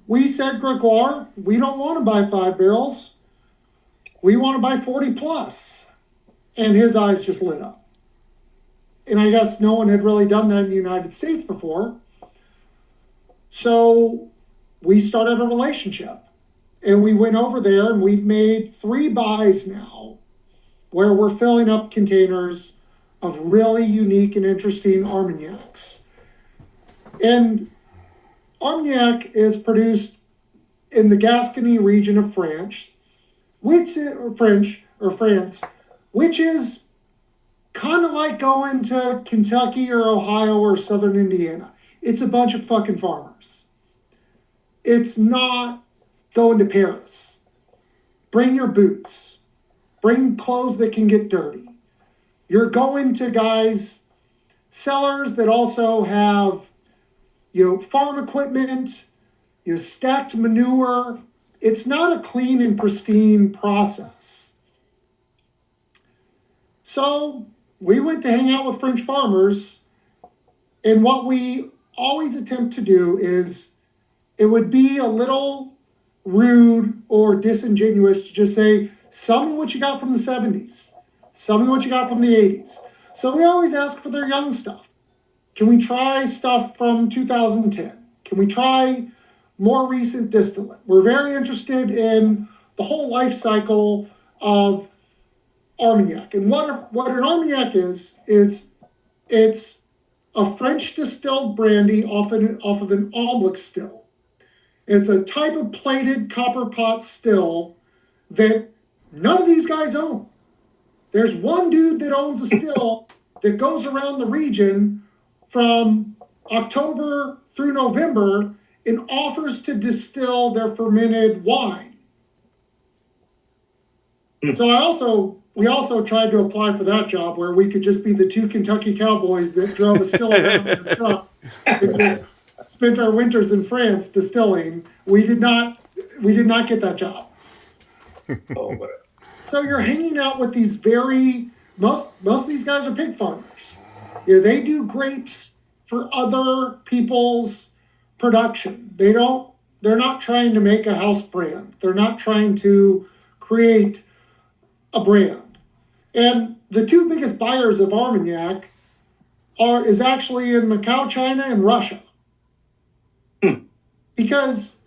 we said, Gregoire, we don't want to buy 5 barrels. We want to buy 40 plus. And his eyes just lit up. And I guess no one had really done that in the United States before. So we started a relationship. And we went over there, and we've made 3 buys now where we're filling up containers of really unique and interesting Armagnacs. And Armagnac is produced in the Gascony region of France, which is kind of like going to Kentucky or Ohio or Southern Indiana. It's a bunch of fucking farmers. It's not going to Paris. Bring your boots. Bring clothes that can get dirty. You're going to guys, sellers that also have, farm equipment, stacked manure. It's not a clean and pristine process. So we went to hang out with French farmers, and what we always attempt to do is, it would be a little rude or disingenuous to just say, "Tell me what you got from the 70s. Tell me what you got from the 80s." So we always ask for their young stuff. Can we try stuff from 2010? Can we try more recent distillate? We're very interested in the whole life cycle of Armagnac. And what an Armagnac is it's a French distilled brandy off of an oblique still. It's a type of plated copper pot still that none of these guys own. There's one dude that owns a still that goes around the region from October through November and offers to distill their fermented wine. So we also tried to apply for that job where we could just be the two Kentucky cowboys that drove a still around in a truck and just spent our winters in France distilling. We did not get that job. So you're hanging out with these most of these guys are pig farmers. They do grapes for other people's production. They're not trying to make a house brand. They're not trying to create a brand. And the two biggest buyers of Armagnac is actually in Macau, China, and Russia. Because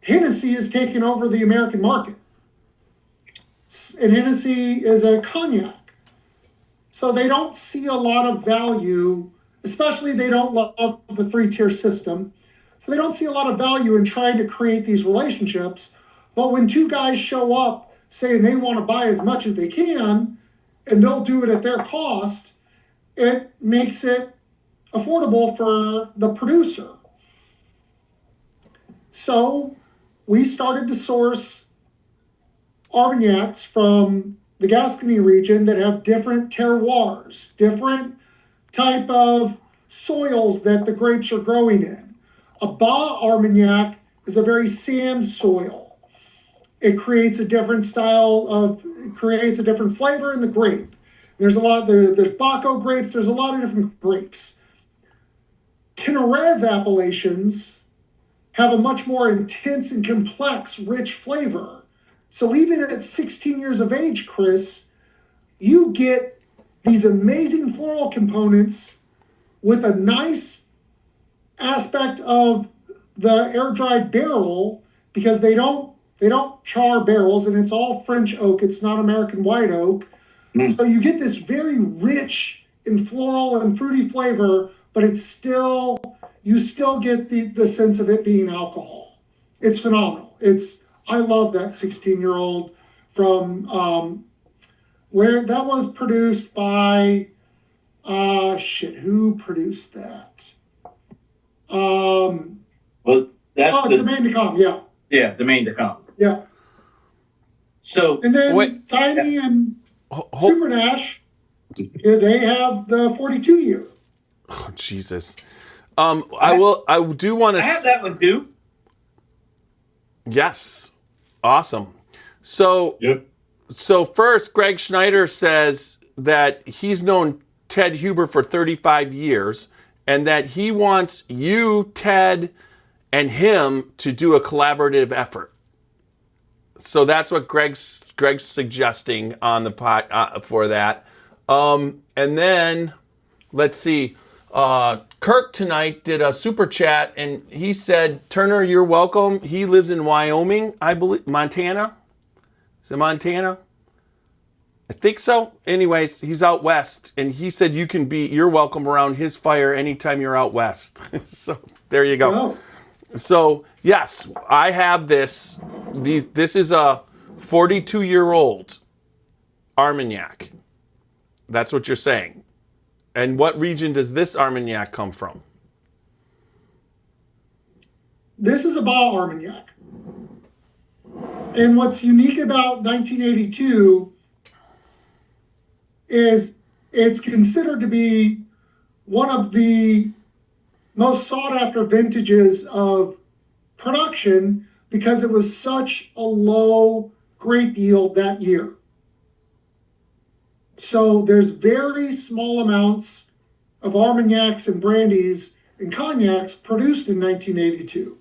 Hennessy is taking over the American market. And Hennessy is a cognac. So they don't see a lot of value, especially they don't love the three-tier system. So they don't see a lot of value in trying to create these relationships. But when two guys show up saying they want to buy as much as they can, and they'll do it at their cost, it makes it affordable for the producer. So we started to source Armagnacs from the Gascony region that have different terroirs, different type of soils that the grapes are growing in. A Bas Armagnac is a very sand soil. It creates a different creates a different flavor in the grape. There's Baco grapes, there's a lot of different grapes. Tenerez appellations have a much more intense and complex, rich flavor. So even at 16 years of age, Chris, you get these amazing floral components with a nice aspect of the air-dried barrel, because they don't char barrels, and it's all French oak. It's not American white oak. So you get this very rich and floral and fruity flavor, but you still get the sense of it being alcohol. It's phenomenal. I love that 16-year-old from where that was produced by, who produced that? Well, that's Domaine de Com, yeah. Yeah, Domaine de Com. Yeah. So And then Tiny and Super Nash, they have the 42-year. Oh, Jesus. I do want to. I have that one too. Yes. Awesome. So, Yep. So first, Greg Schneider says that he's known Ted Huber for 35 years and that he wants you, Ted, and him to do a collaborative effort. So that's what Greg's suggesting on the pot for that. And then let's see. Kirk tonight did a super chat and he said, "Turner, you're welcome." He lives in Wyoming, I believe, Montana. Is it Montana? I think so. Anyways, he's out west, and he said you're welcome around his fire anytime you're out west. So there you go. So yes, I have this. This is a 42-year-old Armagnac. That's what you're saying. And what region does this Armagnac come from? This is a Bas Armagnac. And what's unique about 1982 is it's considered to be one of the most sought after vintages of production because it was such a low grape yield that year. So there's very small amounts of Armagnacs and brandies and cognacs produced in 1982.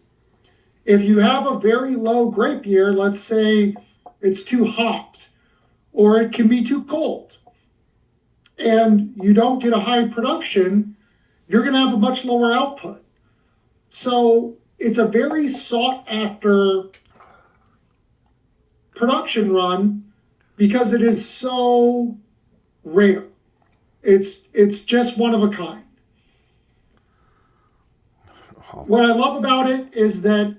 If you have a very low grape year, let's say it's too hot or it can be too cold, and you don't get a high production, you're going to have a much lower output. So it's a very sought after production run because it is so rare. It's just one of a kind. What I love about it is that,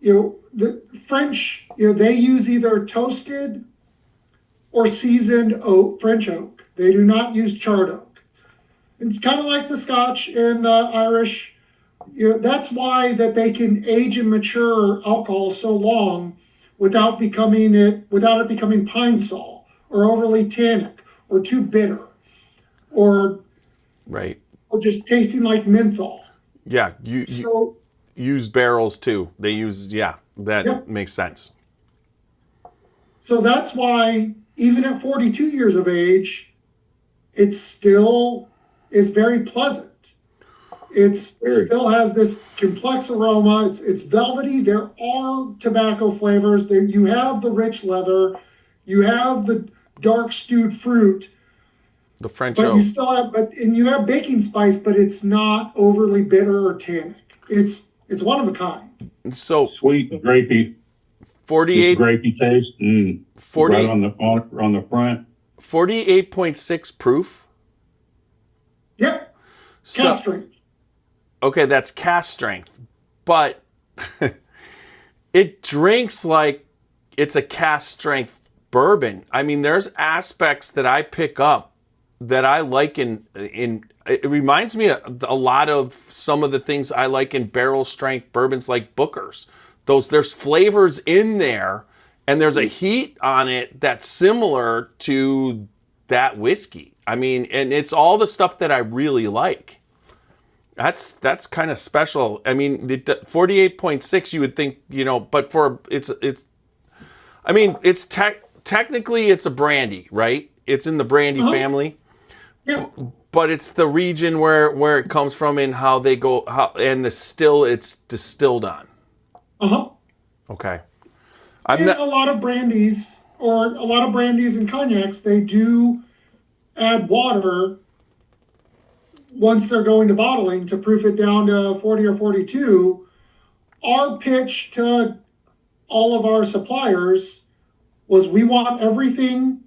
the French, they use either toasted or seasoned French oak. They do not use charred oak. It's kind of like the Scotch and the Irish. That's why that they can age and mature alcohol so long without it becoming pine sol or overly tannic or too bitter or just tasting like menthol. Yeah, you use barrels too. They use makes sense. So that's why even at 42 years of age, it still is very pleasant. It still has this complex aroma. It's velvety. There are tobacco flavors. You have the rich leather. You have the dark stewed fruit. The French but oak. You still have, and you have baking spice, but it's not overly bitter or tannic. It's one of a kind. So sweet, grapey. 48 grapey taste. 40 right on the front. 48.6 proof. Yep. Cask strength. Okay, that's cask strength, but it drinks like it's a cask strength bourbon. I mean, there's aspects that I pick up that I like in it reminds me a lot of some of the things I like in barrel strength bourbons like Booker's. There's flavors in there, and there's a heat on it that's similar to that whiskey. I mean, and it's all the stuff that I really like. That's kind of special. I mean, 48.6 you would think, but technically it's a brandy, right? It's in the brandy family. Yeah. But it's the region where it comes from and how they go, and it's distilled on. Okay. A lot of brandies and cognacs, they do add water once they're going to bottling to proof it down to 40 or 42. Our pitch to all of our suppliers was we want everything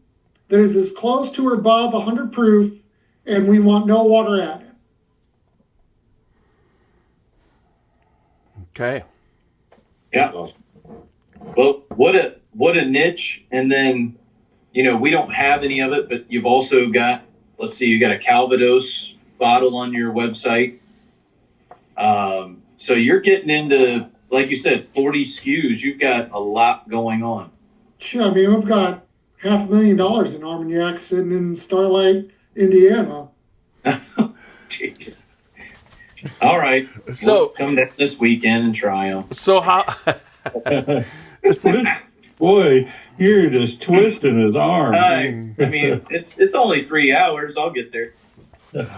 that is as close to or above 100 proof, and we want no water added. Okay. Yeah. Well, what a niche. And then, we don't have any of it, but you've also got, let's see, you got a Calvados bottle on your website. So you're getting into, like you said, 40 SKUs. You've got a lot going on. Sure. I mean, we've got $500,000 in Armagnac sitting in Starlight, Indiana. Jeez. All right. So we'll come down this weekend and try them. So how? Boy, you're just twisting his arm. I mean, it's only 3 hours. I'll get there.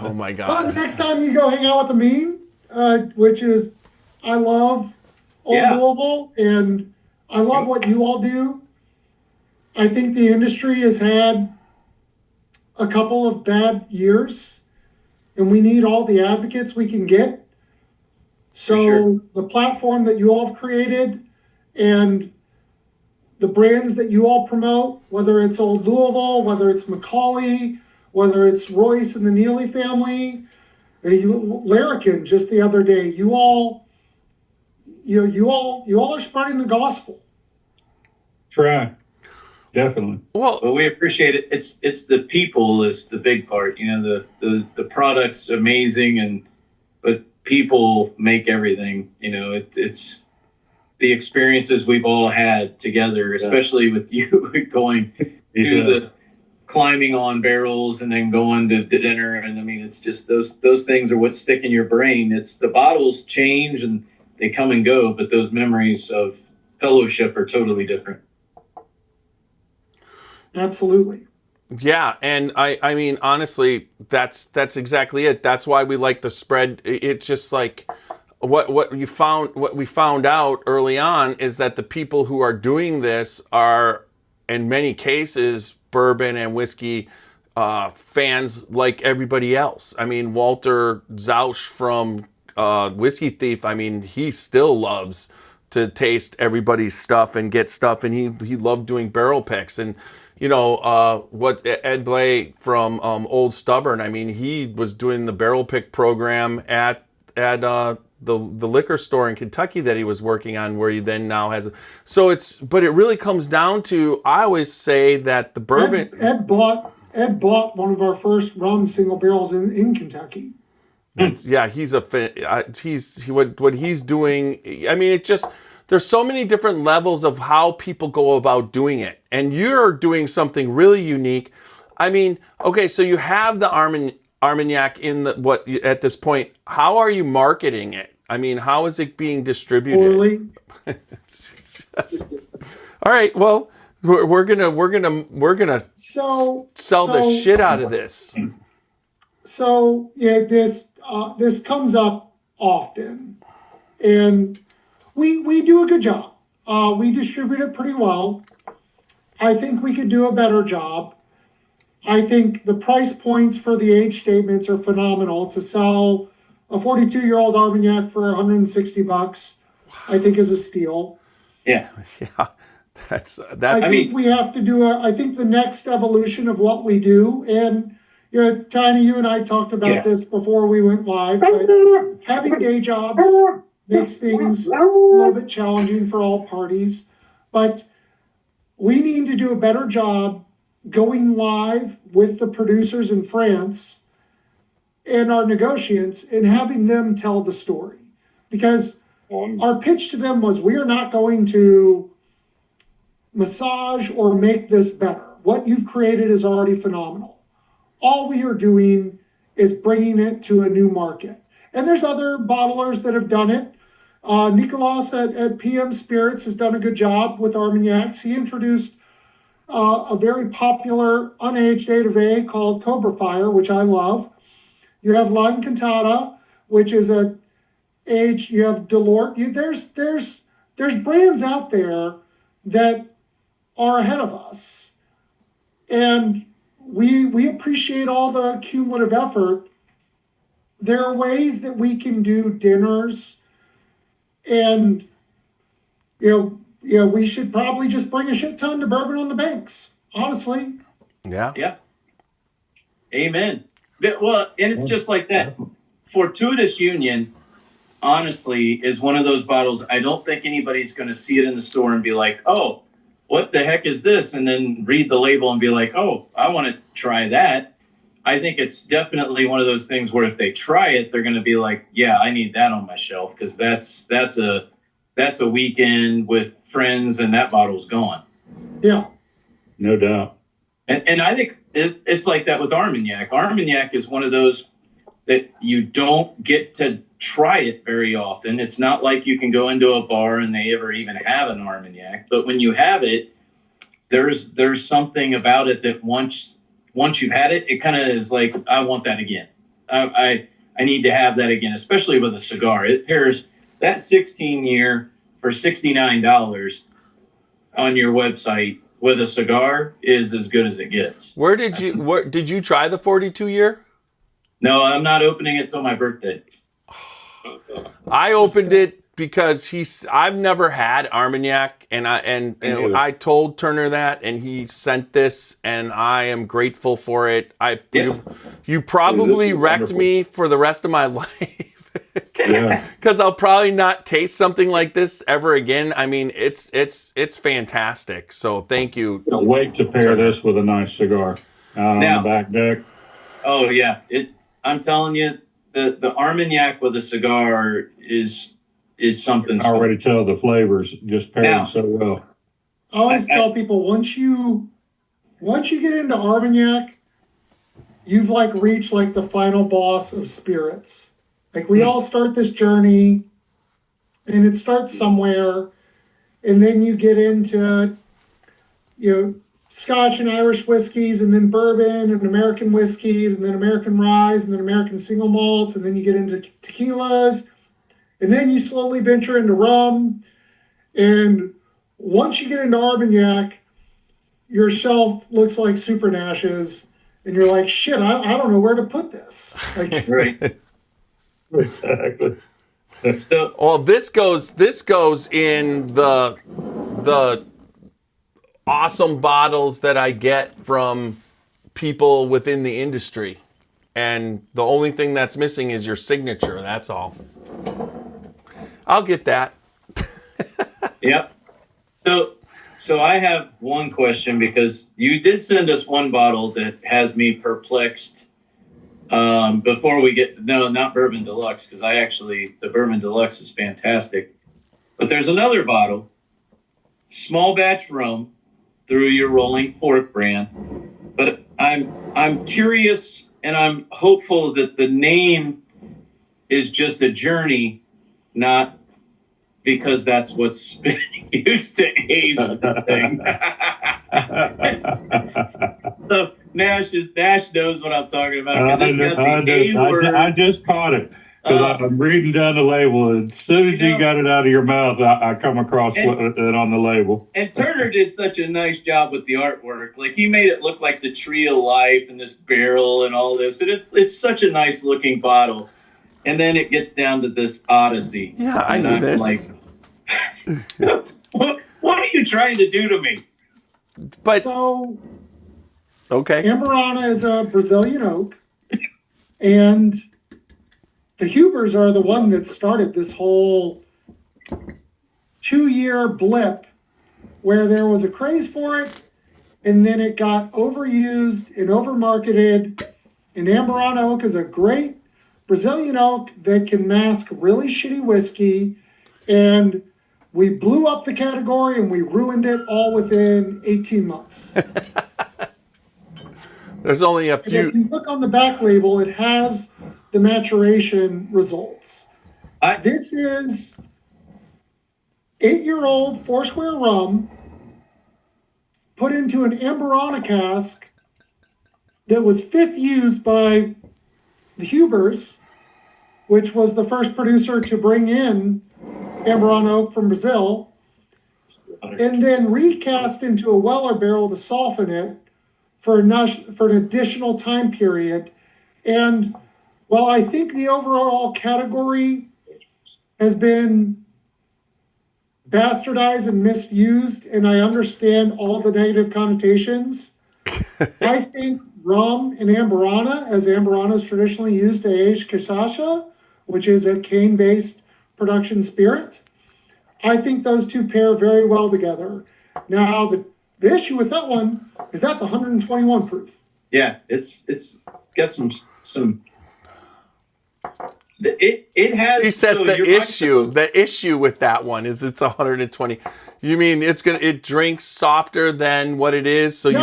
Oh my God. Next time you go hang out with the Mean, which is, I love Old Louisville, and I love what you all do. I think the industry has had a couple of bad years, and we need all the advocates we can get. So the platform that you all have created and the brands that you all promote, whether it's Old Louisville, whether it's Macaulay, whether it's Royce and the Neely family, Larrikin just the other day, you all are spreading the gospel. Try. Definitely. Well, But we appreciate it. It's the people is the big part. You know, the product's amazing, but people make everything. You know, it's the experiences we've all had together, especially with you going to the climbing on barrels and then going to dinner. And I mean, it's just those things are what stick in your brain. It's the bottles change and they come and go, but those memories of fellowship are totally different. Absolutely. yeah, and I mean, honestly, that's exactly it. That's why we like the spread. It's just like what we found out early on is that the people who are doing this are, in many cases, bourbon and whiskey fans like everybody else. I mean, Walter Zausch from Whiskey Thief, I mean, he still loves to taste everybody's stuff and get stuff, and he loved doing barrel picks. And you know what Ed Blay from Old Stubborn, I mean, he was doing the barrel pick program at the liquor store in Kentucky that he was working on, where he then now has. So but it really comes down to, I always say that the bourbon. Ed bought one of our first rum single barrels in Kentucky. He's what he's doing. I mean, it just, there's so many different levels of how people go about doing it, and you're doing something really unique. I mean, okay, so you have the Armagnac in at this point. How are you marketing it? I mean, how is it being distributed? Poorly. All right, well, we're gonna sell the shit out of this. So yeah, this comes up often, and we do a good job. We distribute it pretty well. I think we could do a better job. I think the price points for the age statements are phenomenal. To sell a 42-year-old Armagnac for $160, I think is a steal. Yeah. Yeah, that's. I think we have to do I think the next evolution of what we do, and Tiny, you and I talked about this before we went live, but having day jobs makes things a little bit challenging for all parties. But we need to do a better job going live with the producers in France and our negotiants and having them tell the story. Because our pitch to them was, we are not going to massage or make this better. What you've created is already phenomenal. All we are doing is bringing it to a new market. And there's other bottlers that have done it. Nicolas at PM Spirits has done a good job with Armagnacs. He introduced a very popular unaged A to V called Cobra Fire, which I love. You have La Encantada, which is a aged. You have Delort. There's brands out there that are ahead of us, and we appreciate all the cumulative effort. There are ways that we can do dinners, and we should probably just bring a shit ton to Bourbon on the Banks, honestly. Yeah. Yeah. Amen. Well, and it's just like that. Fortuitous Union, honestly, is one of those bottles. I don't think anybody's going to see it in the store and be like, oh, what the heck is this? And then read the label and be like, oh, I want to try that. I think it's definitely one of those things where if they try it, they're going to be like, yeah, I need that on my shelf, because that's a weekend with friends and that bottle's gone. Yeah. No doubt. And I think it's like that with Armagnac. Armagnac is one of those that you don't get to try it very often. It's not like you can go into a bar and they ever even have an Armagnac. But when you have it, there's something about it that once you've had it, it kind of is like, I want that again. I need to have that again, especially with a cigar. It pairs that 16-year for $69 on your website with a cigar is as good as it gets. Where did you try the 42 year? No, I'm not opening it till my birthday. I opened it because I've never had Armagnac, and I told Turner that, and he sent this, and I am grateful for it. You probably wrecked wonderful. me for the rest of my life. Yeah. Because I'll probably not taste something like this ever again. I mean, it's fantastic. So thank you. Can't wait to pair this with a nice cigar out on Now- the back deck. Oh yeah, I'm telling you, the Armagnac with a cigar is something I already tell the flavors just pairing Now- so well. I always tell people once you get into Armagnac, you've like reached like the final boss of spirits. Like we all start this journey, and it starts somewhere, and then you get into Scotch and Irish whiskeys, and then bourbon and American whiskeys, and then American rye, and then American single malts, and then you get into tequilas, and then you slowly venture into rum. And once you get into Armagnac, your shelf looks like Super Nash's, and you're like, shit, I don't know where to put this. Like, right. Exactly. So Well, this goes in the awesome bottles that I get from people within the industry. And the only thing that's missing is your signature. That's all. I'll get that. yep. So I have one question, because you did send us one bottle that has me perplexed. Before we get, no, not Bourbon Deluxe, because the Bourbon Deluxe is fantastic. But there's another bottle, small batch rum, through your Rolling Fork brand. But I'm curious, and I'm hopeful that the name is just a journey, not because that's what's been used to age this thing. So Nash knows what I'm talking about, because it's got the A word. I just caught it because I'm reading down the label. And as soon as you got it out of your mouth, I come across it on the label. And Turner did such a nice job with the artwork. Like, he made it look like the Tree of Life and this barrel and all this. And it's such a nice looking bottle. And then it gets down to this Odyssey. Yeah, I And knew I'm this. Like, what are you trying to do to me? But so okay. Amburana is a Brazilian oak, and the Hubers are the one that started this whole 2-year blip where there was a craze for it, and then it got overused and overmarketed. And Amburana oak is a great Brazilian oak that can mask really shitty whiskey, and we blew up the category and we ruined it all within 18 months. There's only a And if few. you look on the back label, it has the maturation results. This is 8-year-old Foursquare rum put into an Amburana cask that was 5th used by the Hubers, which was the first producer to bring in Amburana oak from Brazil, and then recast into a Weller barrel to soften it for an additional time period. And while I think the overall category has been bastardized and misused, and I understand all the negative connotations, I think rum and Amburana, as Amburana is traditionally used to age cachaça, which is a cane-based production spirit, I think those two pair very well together. Now, the issue with that one is that's 121 proof. Yeah, it's got some. It has. He says so the you're issue with that one is it's 120. You mean it drinks softer than what it is, so you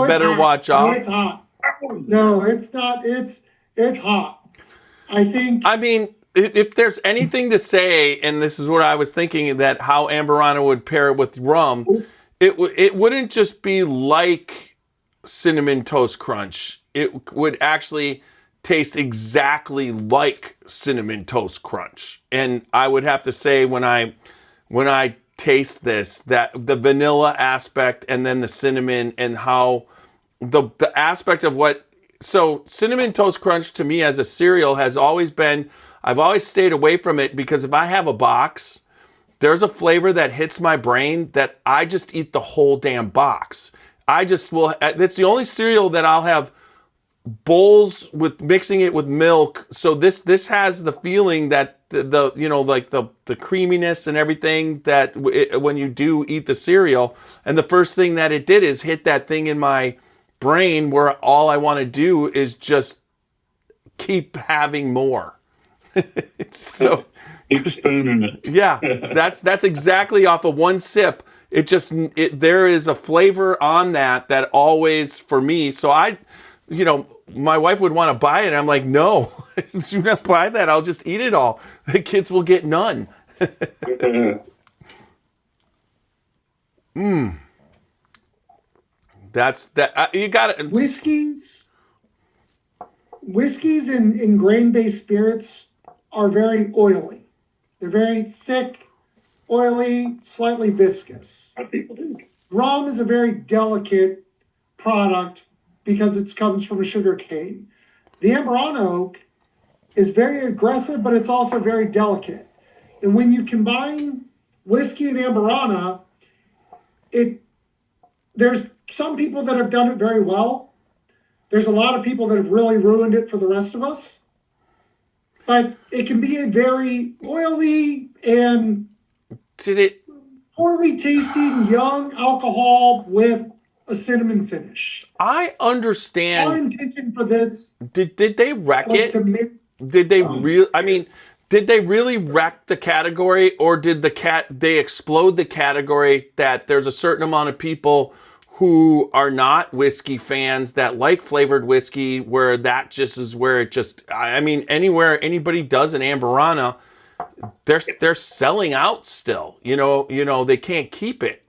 better watch out. No, it's hot. No, it's not. It's hot. I think. I mean, if there's anything to say, and this is what I was thinking, that how Amburana would pair with rum, it wouldn't just be like Cinnamon Toast Crunch. It would actually taste exactly like Cinnamon Toast Crunch. And I would have to say when I taste this, that the vanilla aspect and then the cinnamon, and how the aspect of what So Cinnamon Toast Crunch to me as a cereal has always been, I've always stayed away from it because if I have a box, there's a flavor that hits my brain that I just eat the whole damn box. I just will, that's the only cereal that I'll have bowls with mixing it with milk. So this has the feeling that the you know, like the creaminess and everything that when you do eat the cereal, and the first thing that it did is hit that thing in my brain where all I want to do is just keep having more. So Keep spooning it. yeah, that's exactly off of one sip. There is a flavor on that always for me. So my wife would want to buy it. And I'm like, no, do not buy that. I'll just eat it all. The kids will get none. That's that. You got it. Whiskeys and grain-based spirits are very oily. They're very thick, oily, slightly viscous. Rum is a very delicate product because it comes from a sugar cane. The Amburana oak is very aggressive, but it's also very delicate. And when you combine whiskey and Amburana, there's some people that have done it very well. There's a lot of people that have really ruined it for the rest of us. But it can be a very oily and poorly tasting young alcohol with a cinnamon finish. I understand. Our intention for this Did they wreck was it? to make Did they did they really wreck the category, or did they explode the category that there's a certain amount of people who are not whiskey fans that like flavored whiskey, where that just is where it just, I mean, anywhere anybody does an Amburana, they're selling out still. You know, they can't keep it.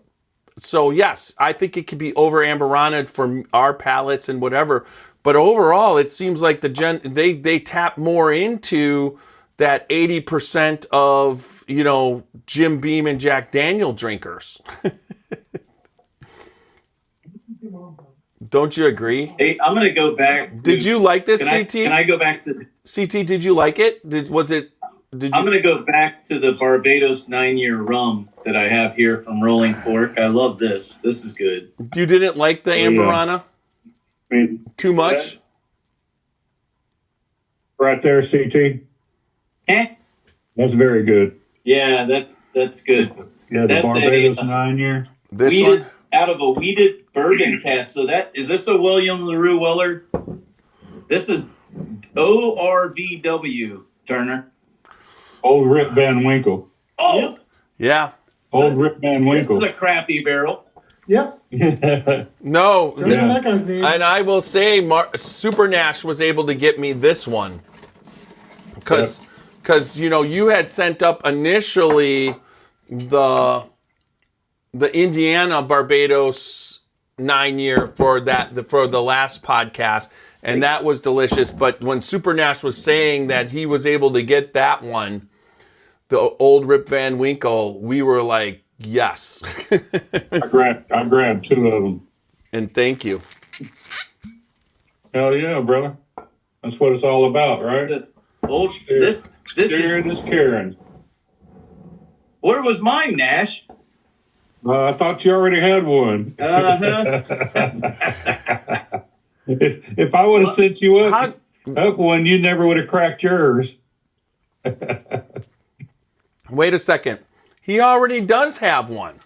So yes, I think it could be over Amburana for our palates and whatever. But overall, it seems like they tap more into that 80% of, Jim Beam and Jack Daniel drinkers. Don't you agree? Hey, I'm going to go back. Did you like this, Can CT? I go back to? CT, did you like it? I'm going to go back to the Barbados 9-year rum that I have here from Rolling Fork. I love this. This is good. You didn't like the Amburana? I mean, Too much? right there, CT. That's very good. Yeah, that's good. Yeah, the That's Barbados 9-year. This Weeded, one? out of a weeded bourbon cask. So is this a William LaRue Weller? This is ORVW, Turner. Old Rip Van Winkle. Oh, Yeah. Old Rip Van this Winkle. is a crappy barrel. Yep. No. Don't know that guy's name. And I will say, Super Nash was able to get me this one. Because, you had sent up initially the Indiana Barbados 9-year for the last podcast, and that was delicious. But when Super Nash was saying that he was able to get that one, the Old Rip Van Winkle, we were like, yes. I grabbed 2 of them. And thank you. Hell yeah, brother. That's what it's all about, right? This Sharing is caring. Where was mine, Nash? I thought you already had one. Uh-huh. If I would have sent you up one, you never would have cracked yours. Wait a second. He already does have one.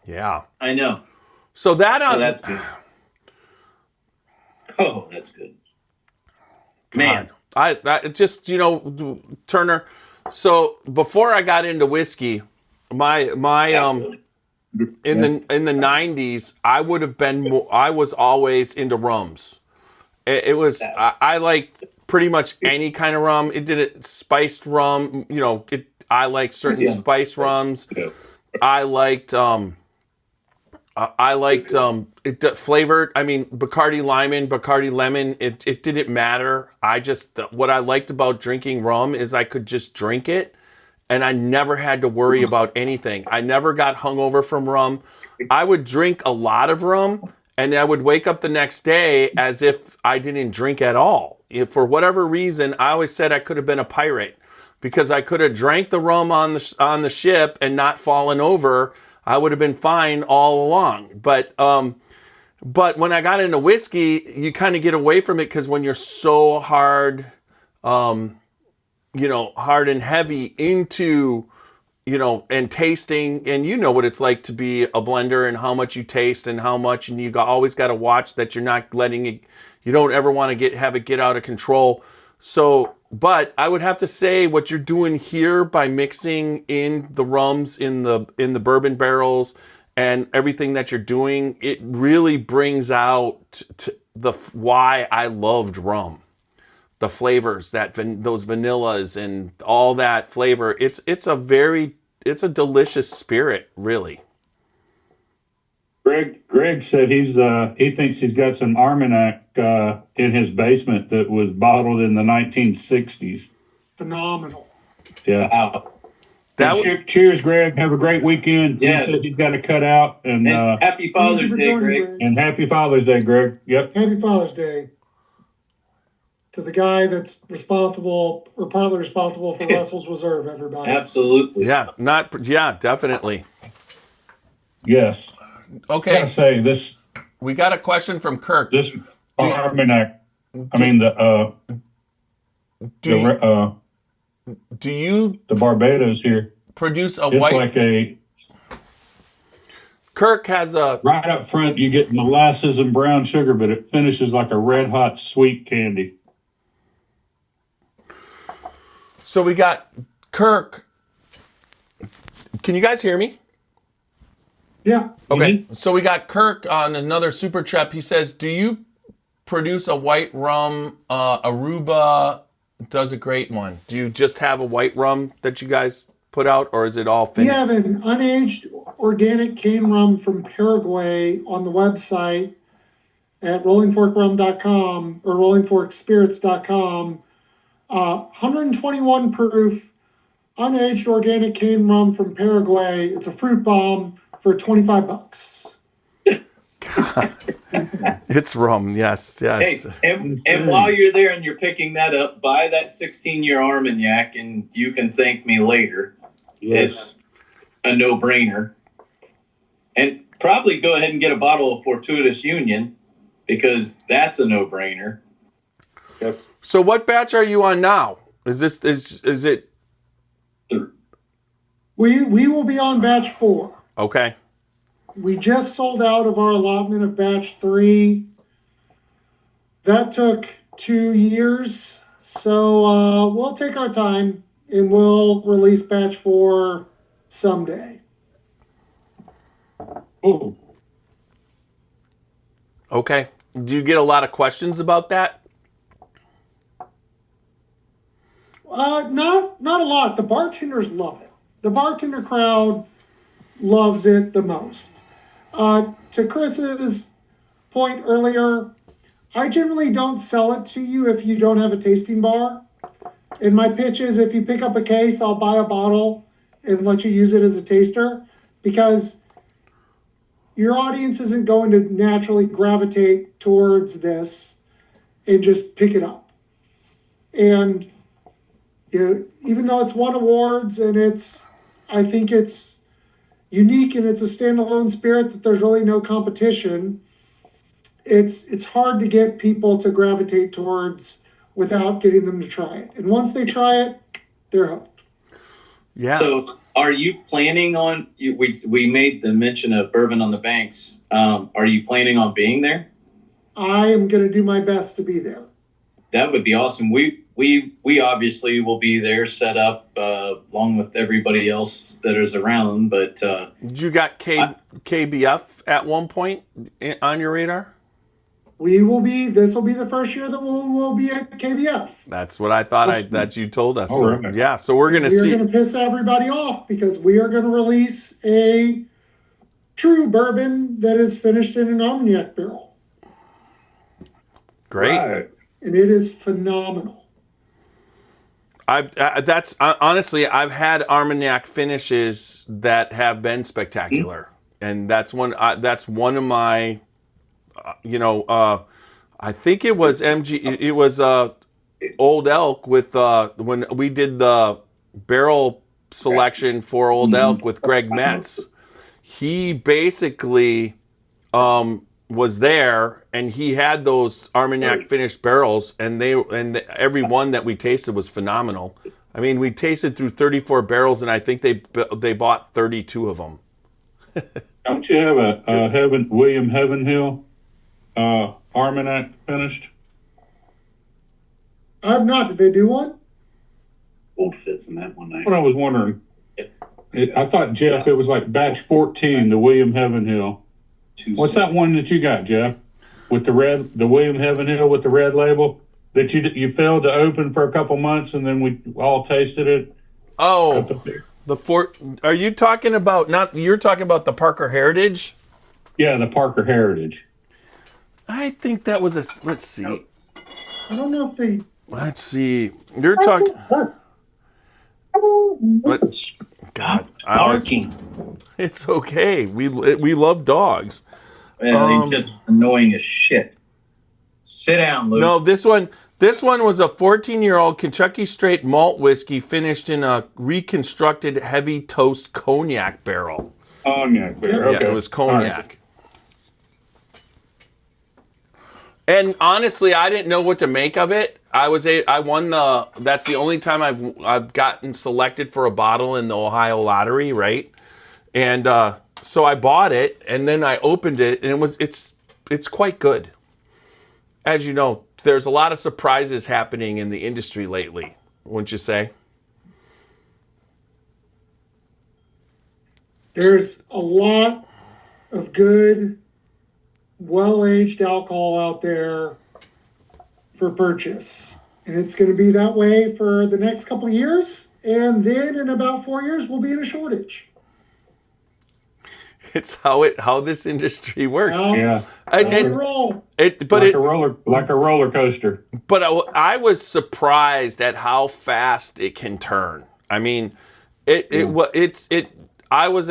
Yeah. I know. So that Oh, that's good. Oh, that's good. Man. I just, Turner. So before I got into whiskey, my Absolutely. in the 90s, I was always into rums. It was I liked pretty much any kind of rum. It did it spiced rum, I like certain spiced rums. Yeah. I liked it flavored. I mean, Bacardi lemon. It didn't matter. What I liked about drinking rum is I could just drink it, and I never had to worry about anything. I never got hungover from rum. I would drink a lot of rum, And I would wake up the next day as if I didn't drink at all. If for whatever reason, I always said I could have been a pirate because I could have drank the rum on the ship and not fallen over. I would have been fine all along. But when I got into whiskey, you kind of get away from it because when you're so hard, hard and heavy into, and tasting, and you know what it's like to be a blender and how much you taste and how much, and always got to watch that you're not letting it, you don't ever want to have it get out of control. So, but I would have to say what you're doing here by mixing in the rums in the bourbon barrels and everything that you're doing, it really brings out why I loved rum. The flavors, those vanillas and all that flavor, it's a delicious spirit, really. Greg said he thinks he's got some Armagnac in his basement that was bottled in the 1960s. Phenomenal. Yeah. Wow. Cheers, Greg. Have a great weekend. Yeah. He said he's got to cut out. And happy Father's Day, Greg. And happy Father's Day, Greg. Yep. Happy Father's Day to the guy that's responsible or partly responsible for Russell's Reserve, everybody. Absolutely. Yeah, definitely. Yes. Okay. I gotta say this. We got a question from Kirk. This Armagnac. I mean the Barbados here produce a it's white. Like a. Kirk has a right up front. You get molasses and brown sugar, but it finishes like a red hot sweet candy. So we got Kirk. Can you guys hear me? Yeah. Okay. So we got Kirk on another super trap. He says, "Do you produce a white rum? Aruba does a great one. Do you just have a white rum that you guys put out, or is it all We finished?" have an unaged organic cane rum from Paraguay on the website at rollingforkrum.com or rollingforkspirits.com. 121 proof, unaged organic cane rum from Paraguay. It's a fruit bomb for $25. It's rum. Yes. Hey, and while you're there and you're picking that up, buy that 16-year Armagnac, and you can thank me later. Yes. It's a no-brainer. And probably go ahead and get a bottle of Fortuitous Union, because that's a no-brainer. Yep. So what batch are you on now? Is it? We will be on batch 4. Okay. We just sold out of our allotment of batch 3. That took 2 years. So we'll take our time and we'll release batch 4 someday. Oh, Okay. Do you get a lot of questions about that? Not a lot. The bartenders love it. The bartender crowd loves it the most. To Chris's point earlier, I generally don't sell it to you if you don't have a tasting bar. And my pitch is if you pick up a case, I'll buy a bottle and let you use it as a taster, because your audience isn't going to naturally gravitate towards this and just pick it up. And even though it's won awards and I think it's unique and it's a standalone spirit that there's really no competition, it's hard to get people to gravitate towards without getting them to try it. And once they try it, they're hooked. Yeah. So are you planning on, we made the mention of Bourbon on the Banks. Are you planning on being there? I am going to do my best to be there. That would be awesome. We obviously will be there set up along with everybody else that is around. But you got KBF at one point on your radar? This will be the first year that we'll be at KBF. That's what I thought that you told us. Oh, So, right. yeah, so we're going to see. We're going to piss everybody off because we are going to release a true bourbon that is finished in an Armagnac barrel. Great. right. And it is phenomenal. Honestly, I've had Armagnac finishes that have been spectacular, and that's one of my I think it was MG. It was Old Elk with when we did the barrel selection for Old Elk with Greg Metz. He basically was there, and he had those Armagnac finished barrels, and every one that we tasted was phenomenal. I mean, we tasted through 34 barrels, and I think they bought 32 of them. Don't you have a William Heavenhill Armagnac finished? I have not. Did they do one? Old fits in that one night. What I was wondering. I thought, Jeff, it was like batch 14, the William Heavenhill. What's that one that you got, Jeff? With the William Heavenhill with the red label that you failed to open for a couple months, and then we all tasted it. Oh, are you talking about you're talking about the Parker Heritage? Yeah, the Parker Heritage. I think that was let's see. I don't know if they. Let's see. You're talking. God, Barking. It's okay. We love dogs. Man, he's just annoying as shit. Sit down, Luke. No, this one was a 14-year-old Kentucky straight malt whiskey finished in a reconstructed heavy toast cognac barrel. Cognac barrel. Yeah, Okay. it was cognac. And honestly, I didn't know what to make of it. I won that's the only time I've gotten selected for a bottle in the Ohio lottery, right? And so I bought it, and then I opened it, and it's quite good. As you know, there's a lot of surprises happening in the industry lately, wouldn't you say? There's a lot of good, well-aged alcohol out there for purchase. And it's going to be that way for the next couple of years. And then in about 4 years, we'll be in a shortage. It's how this industry works. Yeah. Like a roller coaster. But I was surprised at how fast it can turn. I mean, I was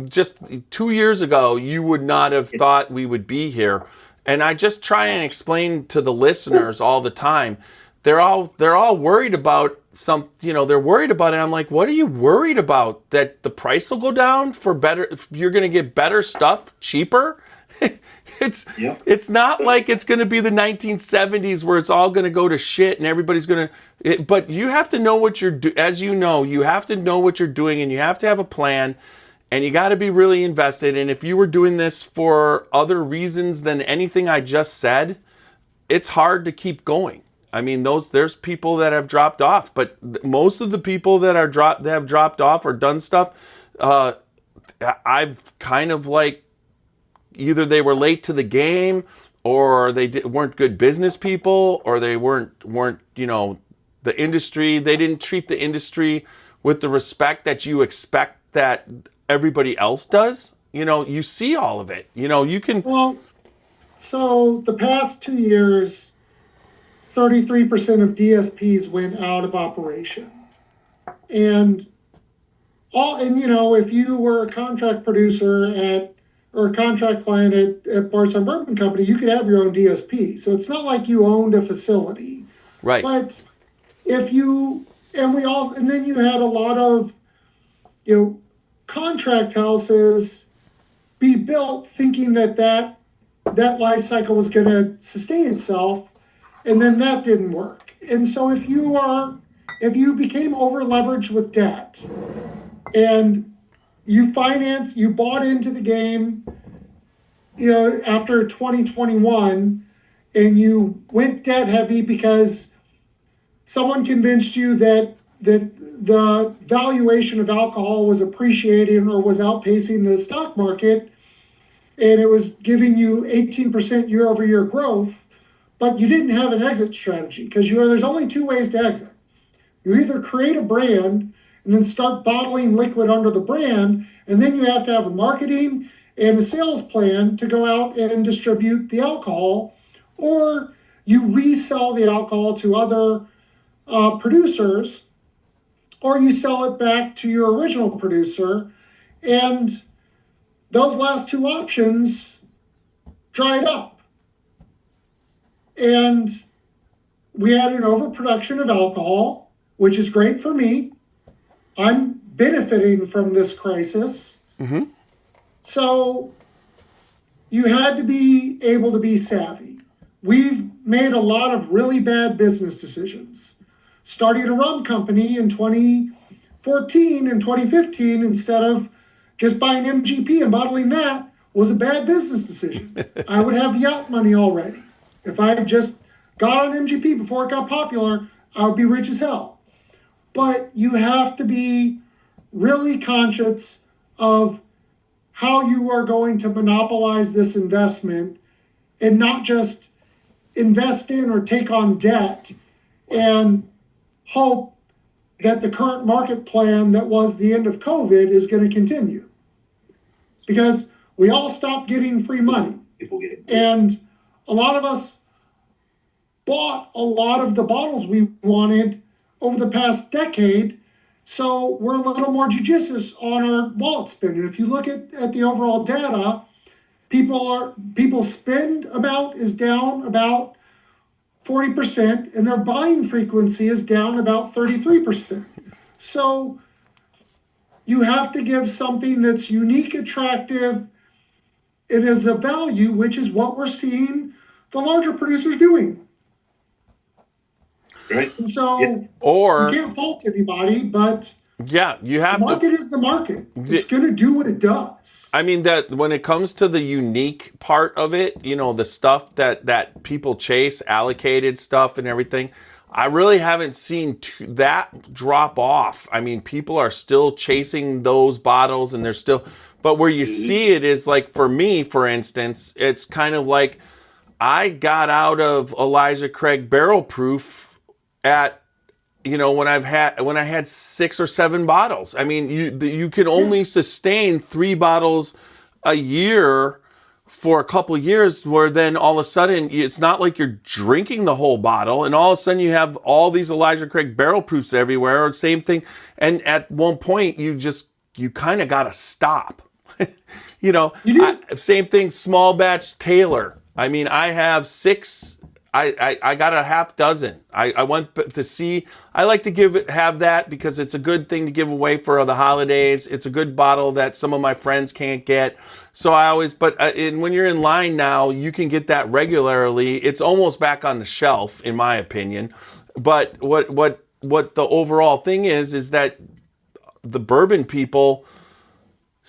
just 2 years ago, you would not have thought we would be here. And I just try and explain to the listeners all the time. They're all worried about they're worried about it. I'm like, what are you worried about? That the price will go down for better, you're going to get better stuff cheaper? It's not like it's going to be the 1970s where it's all going to go to shit and everybody's going to, but you have to know what you're doing. As you know, you have to know what you're doing, and you have to have a plan, and you got to be really invested. And if you were doing this for other reasons than anything I just said, it's hard to keep going. I mean, there's people that have dropped off, but most of the people that have dropped off or done stuff, I've kind of like, either they were late to the game, or they weren't good business people, or they weren't the industry. They didn't treat the industry with the respect that you expect that everybody else does. You see all of it. You can. Well, so the past 2 years, 33% of DSPs went out of operation, and if you were a contract producer or a contract client at Bardstown Bourbon Company, you could have your own DSP. So it's not like you owned a facility. Right. But then you had a lot of, contract houses be built thinking that life cycle was going to sustain itself. And then that didn't work. And so if you became over leveraged with debt and you bought into the game, after 2021, and you went debt heavy because someone convinced you that the valuation of alcohol was appreciating or was outpacing the stock market, and it was giving you 18% year over year growth, but you didn't have an exit strategy because there's only two ways to exit. You either create a brand and then start bottling liquid under the brand, and then you have to have a marketing and a sales plan to go out and distribute the alcohol, or you resell the alcohol to other producers, or you sell it back to your original producer. And those last two options dried up. And we had an overproduction of alcohol, which is great for me. I'm benefiting from this crisis. Mm-hmm. So you had to be able to be savvy. We've made a lot of really bad business decisions. Starting a rum company in 2014 and 2015 instead of just buying MGP and bottling that was a bad business decision. I would have yacht money already. If I had just got on MGP before it got popular, I would be rich as hell. But you have to be really conscious of how you are going to monopolize this investment and not just invest in or take on debt and hope that the current market plan that was the end of COVID is going to continue. Because we all stopped getting free money. And a lot of us bought a lot of the bottles we wanted over the past decade. So we're a little more judicious on our wallet spending. If you look at the overall data, people's spend amount is down about 40%, and their buying frequency is down about 33%. So you have to give something that's unique, attractive, it is a value, which is what we're seeing the larger producers doing. Right. And so Or you can't fault anybody, but yeah, you have the market is the market. It's going to do what it does. I mean, that when it comes to the unique part of it, you know, the stuff that people chase, allocated stuff and everything, I really haven't seen that drop off. I mean, people are still chasing those bottles and they're still, but where you see it is like, for me, for instance, it's kind of like I got out of Elijah Craig barrel proof at, you know, when I had 6 or 7 bottles. I mean, you can only sustain 3 bottles a year for a couple of years, where then all of a sudden it's not like you're drinking the whole bottle, and all of a sudden you have all these Elijah Craig barrel proofs everywhere, or same thing. And at one point you kind of got to stop. You know, same thing, small batch Taylor. I mean, I have 6. I got a half dozen. I went to see. I like to have that because it's a good thing to give away for the holidays. It's a good bottle that some of my friends can't get. So I always. But when you're in line now, you can get that regularly. It's almost back on the shelf, in my opinion. But what the overall thing is that the bourbon people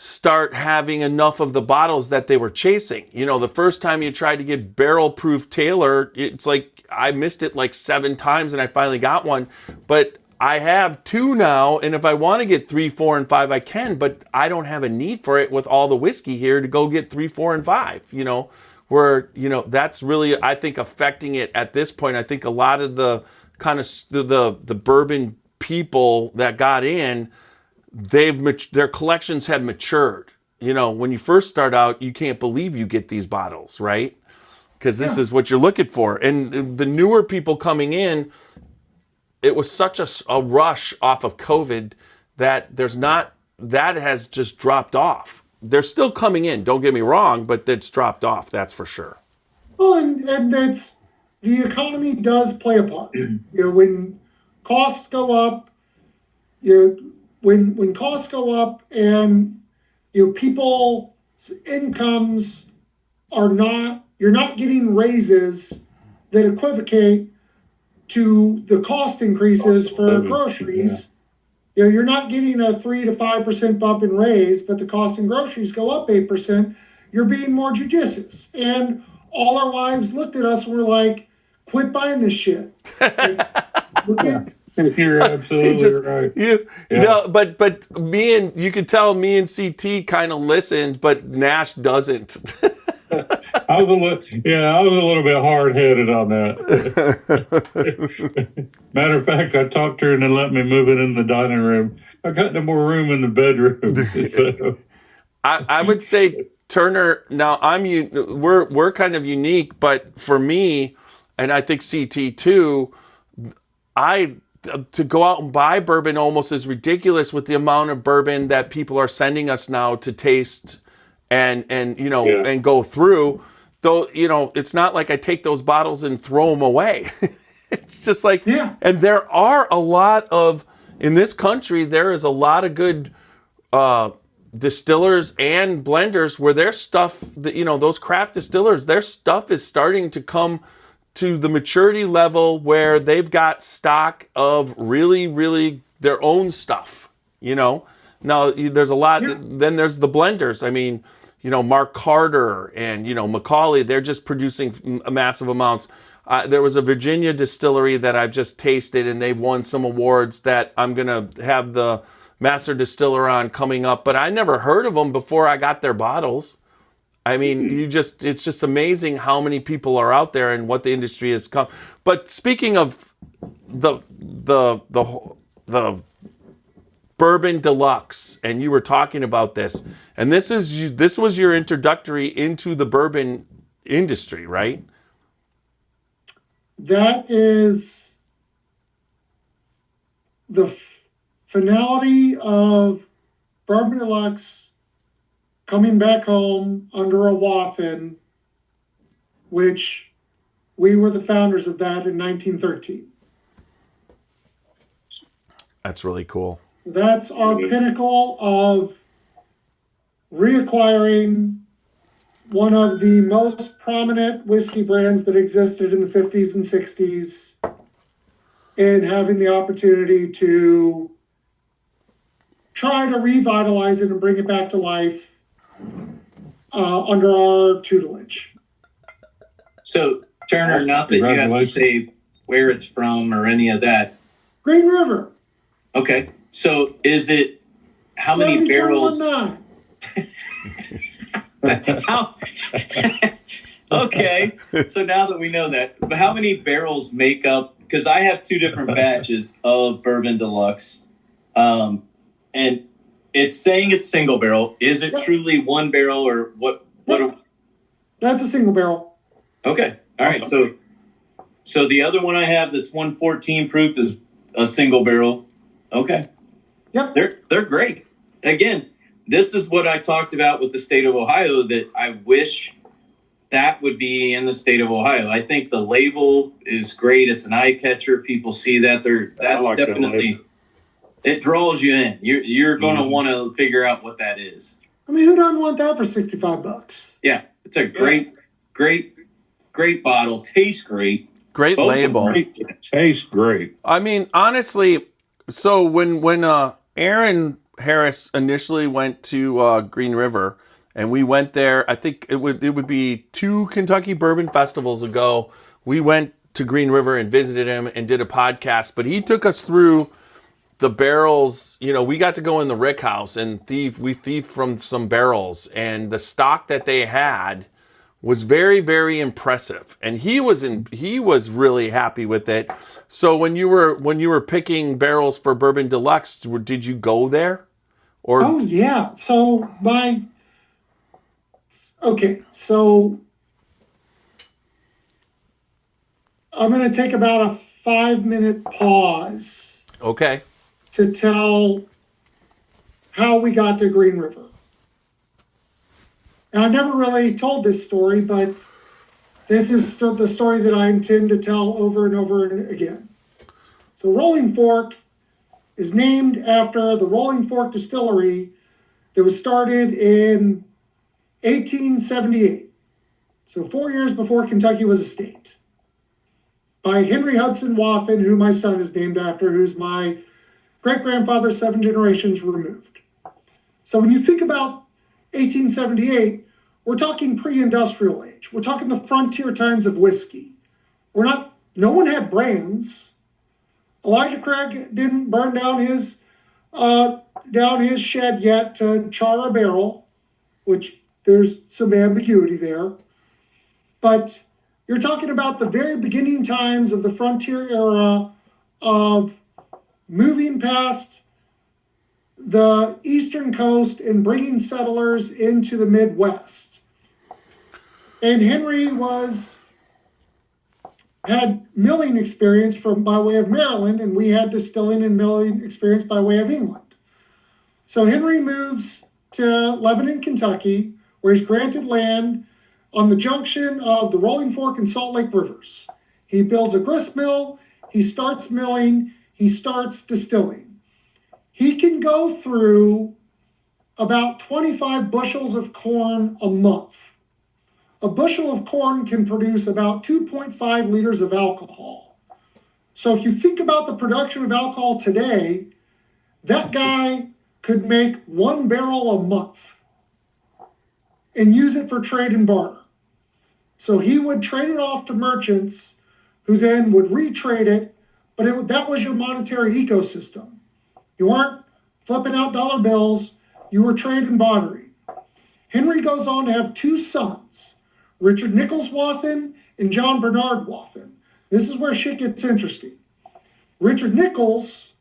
start having enough of the bottles that they were chasing. You know, the first time you tried to get barrel proof Taylor, it's like I missed it like 7 times and I finally got one. But I have 2 now, and if I want to get 3, 4, and 5, I can, but I don't have a need for it with all the whiskey here to go get 3, 4, and 5, you know, where, you know, that's really, I think, affecting it at this point. I think a lot of the kind of the bourbon people that got in, their collections have matured. You know, when you first start out, you can't believe you get these bottles, right? Because this is what you're looking for. And the newer people coming in, it was such a rush off of COVID that that has just dropped off. They're still coming in, don't get me wrong, but it's dropped off, that's for sure. Well, and that's, the economy does play a part. You know, when costs go up, when costs go up and, you know, people's incomes you're not getting raises that equivocate to the cost increases for groceries. You know, you're not getting a 3 to 5% bump in raise, but the cost in groceries go up 8%. You're being more judicious. And all our wives looked at us and were like, quit buying this shit. Like, look at, You're absolutely right. No, but you could tell me and CT kind of listened, but Nash doesn't. I was a little bit hard-headed on that. Matter of fact, I talked to her and then let me move it in the dining room. I got no more room in the bedroom. So. I would say, Turner, now we're kind of unique, but for me, and I think CT too, to go out and buy bourbon almost is ridiculous with the amount of bourbon that people are sending us now to taste and you know and go through. though, it's not like I take those bottles and throw them away. It's just like, Yeah. And there are a lot of, in this country, there is a lot of good distillers and blenders where their stuff, those craft distillers, their stuff is starting to come to the maturity level where they've got stock of really, really their own stuff, Now, there's a lot, then there's the blenders. I mean, Mark Carter and, Macaulay, they're just producing massive amounts. There was a Virginia distillery that I've just tasted, and they've won some awards that I'm going to have the master distiller on coming up. But I never heard of them before I got their bottles. I mean, it's just amazing how many people are out there and what the industry has come. But speaking of the Bourbon Deluxe, and you were talking about this, and this was your introductory into the bourbon industry, right? That is the finality of Bourbon Deluxe coming back home under a Wathen, which we were the founders of that in 1913. That's really cool. So that's our pinnacle of reacquiring one of the most prominent whiskey brands that existed in the 50s and 60s and having the opportunity to try to revitalize it and bring it back to life under our tutelage. So, Turner, not that you have to say where it's from or any of that. Green River. Okay. So, is it how many barrels? 70-21-9. Okay. So now that we know that, but how many barrels make up? Because I have two different batches of Bourbon Deluxe, and it's saying it's single barrel. Is it truly one barrel or what? That's a single barrel. Okay. All right. So the other one I have that's 114 proof is a single barrel. Okay. Yep. They're great. Again, this is what I talked about with the state of Ohio, that I wish that would be in the state of Ohio. I think the label is great. It's an eye catcher. People see that. That's like definitely, it draws you in. You're going to want to figure out what that is. I mean, who doesn't want that for $65? Yeah. It's a great bottle. Tastes great. Great Both label. Tastes great. I mean, honestly, so when Aaron Harris initially went to Green River, and we went there, I think it would be 2 Kentucky Bourbon Festivals ago. We went to Green River and visited him and did a podcast, but he took us through the barrels. We got to go in the rick house and we thieved from some barrels, and the stock that they had was very, very impressive. And he was really happy with it. So when you were picking barrels for Bourbon Deluxe, did you go there? Or oh yeah. So I'm going to take about a 5-minute pause. Okay. To tell how we got to Green River. And I've never really told this story, but this is the story that I intend to tell over and over and again. So Rolling Fork is named after the Rolling Fork Distillery that was started in 1878. So 4 years before Kentucky was a state. By Henry Hudson Wathen, who my son is named after, who's my great-grandfather 7 generations removed. So when you think about 1878, we're talking pre-industrial age. We're talking the frontier times of whiskey. No one had brands. Elijah Craig didn't burn down his shed yet to char a barrel, which there's some ambiguity there. But you're talking about the very beginning times of the frontier era of moving past the eastern coast and bringing settlers into the Midwest. And Henry had milling experience by way of Maryland, and we had distilling and milling experience by way of England. So Henry moves to Lebanon, Kentucky, where he's granted land on the junction of the Rolling Fork and Salt Lake Rivers. He builds a grist mill, he starts milling, he starts distilling. He can go through about 25 bushels of corn a month. A bushel of corn can produce about 2.5 liters of alcohol. So if you think about the production of alcohol today, that guy could make 1 barrel a month and use it for trade and barter. So he would trade it off to merchants who then would retrade it, but that was your monetary ecosystem. You weren't flipping out dollar bills, you were trade and bartering. Henry goes on to have 2 sons, Richard Nichols Wathen and John Bernard Wathen. This is where shit gets interesting. Richard Nichols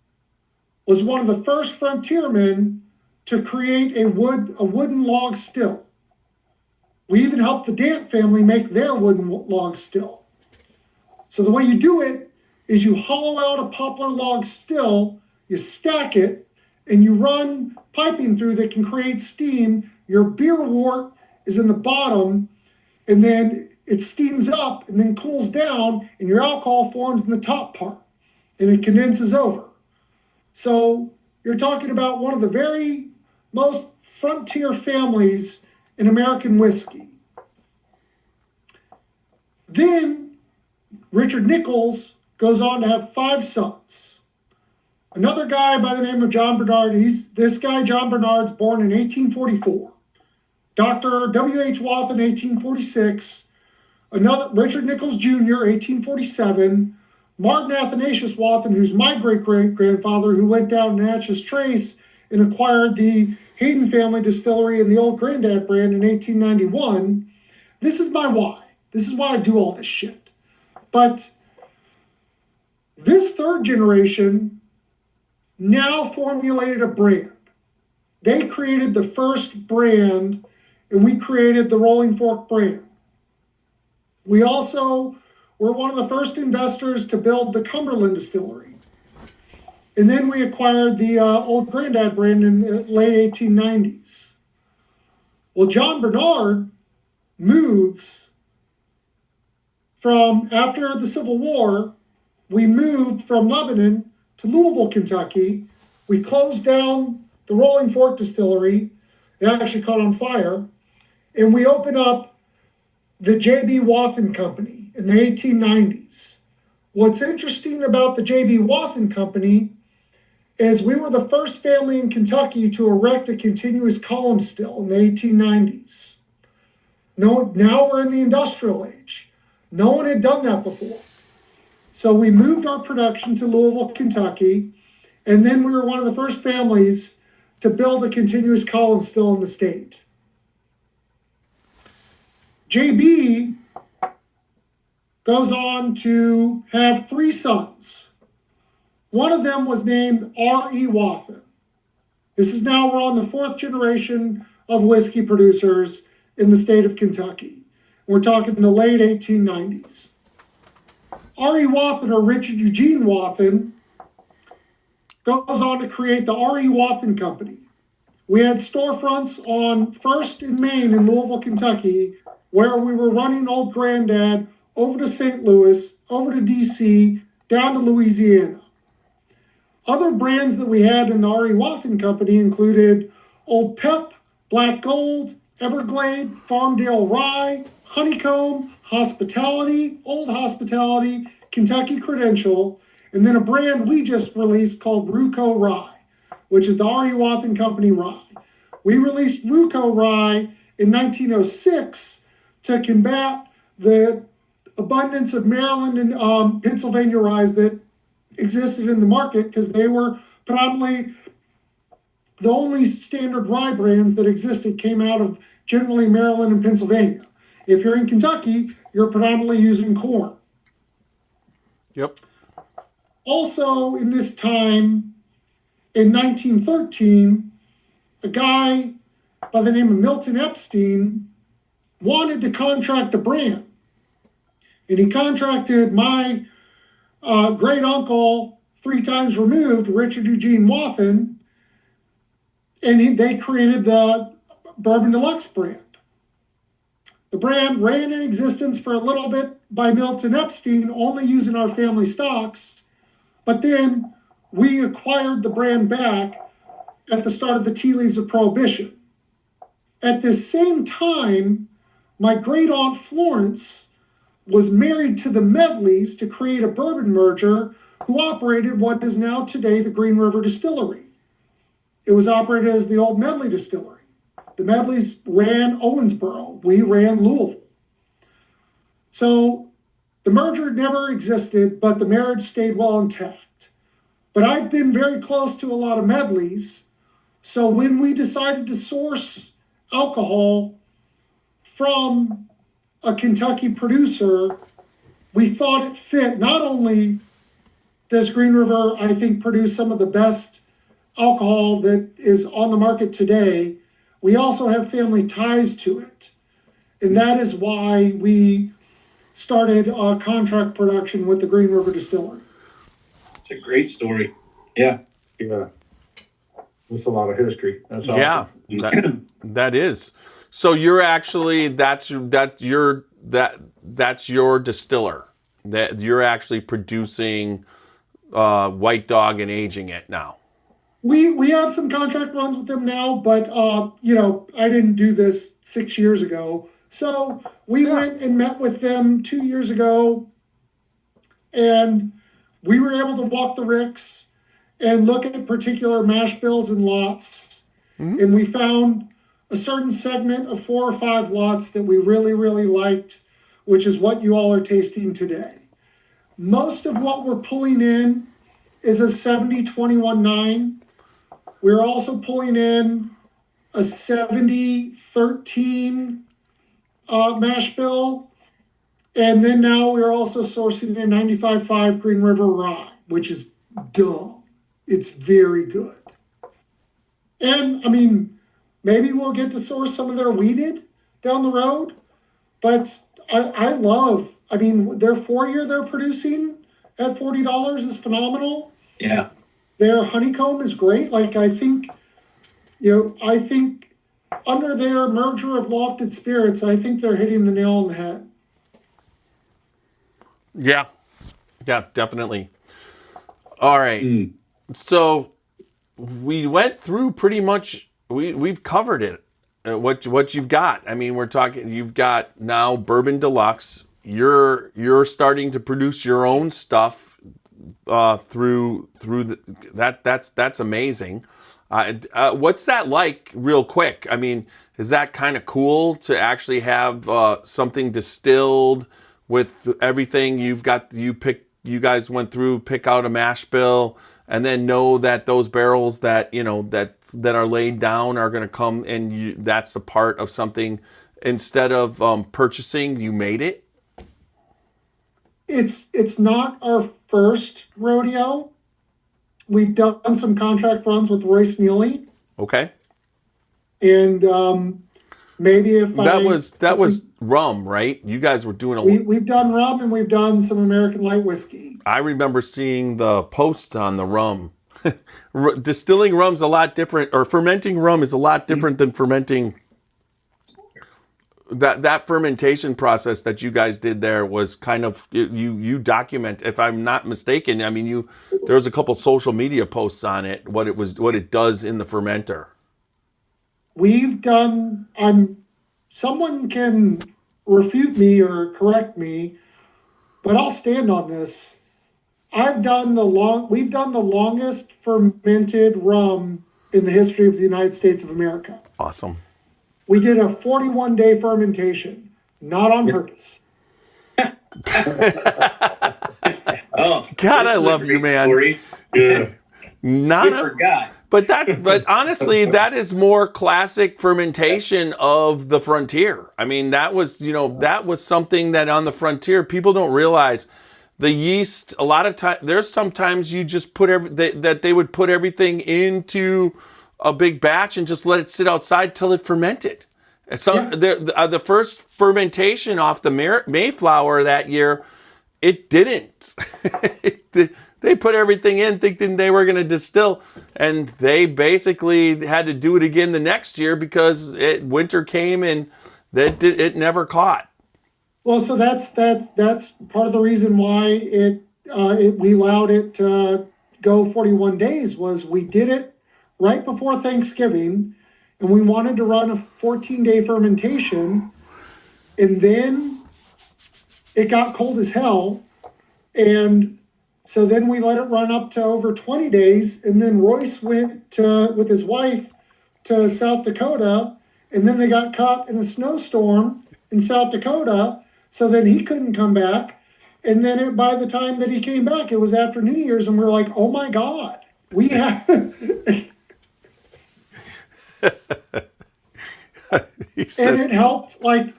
was one of the first frontiermen to create a wooden log still. We even helped the Dant family make their wooden log still. So the way you do it is you hollow out a poplar log still, you stack it, and you run piping through that can create steam. Your beer wort is in the bottom, and then it steams up and then cools down, and your alcohol forms in the top part, and it condenses over. So you're talking about one of the very most frontier families in American whiskey. Then Richard Nichols goes on to have 5 sons. Another guy by the name of John Bernard, John Bernard's born in 1844. Dr. W.H. Wathen, 1846. Another, Richard Nichols Jr., 1847. Martin Athanasius Wathen, who's my great-great-grandfather, who went down Natchez Trace and acquired the Hayden family distillery and the Old Grandad brand in 1891. This is my why. This is why I do all this shit. But this 3rd generation now formulated a brand. They created the first brand, and we created the Rolling Fork brand. We also were one of the first investors to build the Cumberland distillery. And then we acquired the Old Grandad brand in the late 1890s. Well, John Bernard moves from, after the Civil War, we moved from Lebanon to Louisville, Kentucky. We closed down the Rolling Fork distillery. It actually caught on fire. And we opened up the J.B. Wathen Company in the 1890s. What's interesting about the J.B. Wathen Company is we were the first family in Kentucky to erect a continuous column still in the 1890s. Now we're in the industrial age. No one had done that before. So we moved our production to Louisville, Kentucky, and then we were one of the first families to build a continuous column still in the state. JB goes on to have 3 sons. One of them was named R.E. Wathen. This is now, we're on the 4th generation of whiskey producers in the state of Kentucky. We're talking the late 1890s. R.E. Wathen, or Richard Eugene Wathen, goes on to create the R.E. Wathen Company. We had storefronts on 1st and Main in Louisville, Kentucky, where we were running Old Grandad over to St. Louis, over to D.C., down to Louisiana. Other brands that we had in the R.E. Wathen Company included Old Pep, Black Gold, Everglade, Farmdale Rye, Honeycomb, Hospitality, Old Hospitality, Kentucky Credential, and then a brand we just released called Ruco Rye, which is the R.E. Wathen Company rye. We released Ruco Rye in 1906 to combat the abundance of Maryland and Pennsylvania ryes that existed in the market, because they were predominantly the only standard rye brands that existed came out of generally Maryland and Pennsylvania. If you're in Kentucky, you're predominantly using corn. Yep. Also, in this time, in 1913, a guy by the name of Milton Epstein wanted to contract a brand. And he contracted my great uncle, 3 times removed, Richard Eugene Wathen, and they created the Bourbon Deluxe brand. The brand ran in existence for a little bit by Milton Epstein, only using our family stocks, but then we acquired the brand back at the start of the tea leaves of Prohibition. At the same time, my great aunt Florence was married to the Medleys to create a bourbon merger who operated what is now today the Green River Distillery. It was operated as the old Medley Distillery. The Medleys ran Owensboro. We ran Louisville. So the merger never existed, but the marriage stayed well intact. But I've been very close to a lot of Medleys. So when we decided to source alcohol from a Kentucky producer, we thought it fit. Not only does Green River, I think, produce some of the best alcohol that is on the market today, we also have family ties to it. And that is why we started contract production with the Green River Distillery. It's a great story. Yeah. Yeah. That's a lot of history. That's awesome. Yeah, that is. So you're actually that's your distiller. That you're actually producing White Dog and aging it now. We have some contract runs with them now, but I didn't do this 6 years ago. So we went and met with them 2 years ago, and we were able to walk the ricks and look at particular mash bills and lots. Mm-hmm. And we found a certain segment of 4 or 5 lots that we really, really liked, which is what you all are tasting today. Most of what we're pulling in is a 70-21-9. We're also pulling in a 70-13 mash bill. And then now we're also sourcing a 95.5 Green River Rye, which is dumb. It's very good. And, I mean, maybe we'll get to source some of their weeded down the road. But I love, their 4-year they're producing at $40 is phenomenal. Yeah. Their honeycomb is great. I think under their merger of lofted spirits, I think they're hitting the nail on the head. Yeah, definitely. All right. So we went through pretty much. We've covered it. What you've got? We're talking. You've got now Bourbon Deluxe. You're starting to produce your own stuff. Through that's amazing. What's that like, real quick? Is that kind of cool to actually have something distilled with everything you've got? You guys went through, pick out a mash bill, and then know that those barrels that that are laid down are going to come, and that's a part of something. Instead of purchasing, you made it. It's not our first rodeo. We've done some contract runs with Royce Neely. Okay. And maybe that was rum, right? You guys were doing we've done rum and we've done some American light whiskey. I remember seeing the posts on the rum. Distilling rum's a lot different, or fermenting rum is a lot different than fermenting. That fermentation process that you guys did there was kind of, you document, if I'm not mistaken, there was a couple social media posts on it, what it does in the fermenter. We've done, someone can refute me or correct me, but I'll stand on this. We've done the longest fermented rum in the history of the United States of America. Awesome. We did a 41-day fermentation, not on purpose. Oh, God, I love you, man. Story. Yeah. Forgot. But honestly, that is more classic fermentation of the frontier. That was something that on the frontier people don't realize. The yeast, a lot of time, there's sometimes you just put they would put everything into a big batch and just let it sit outside till it fermented. So the first fermentation off the Mayflower that year, it didn't. They put everything in thinking they were going to distill, and they basically had to do it again the next year because winter came and it never caught. Well, so that's part of the reason why we allowed it to go 41 days was we did it right before Thanksgiving, and we wanted to run a 14-day fermentation, and then it got cold as hell, and so then we let it run up to over 20 days, and then Royce went with his wife to South Dakota, and then they got caught in a snowstorm in South Dakota, so then he couldn't come back. And then by the time that he came back, it was after New Year's, and we were like, oh my God, we have... And it helped, like,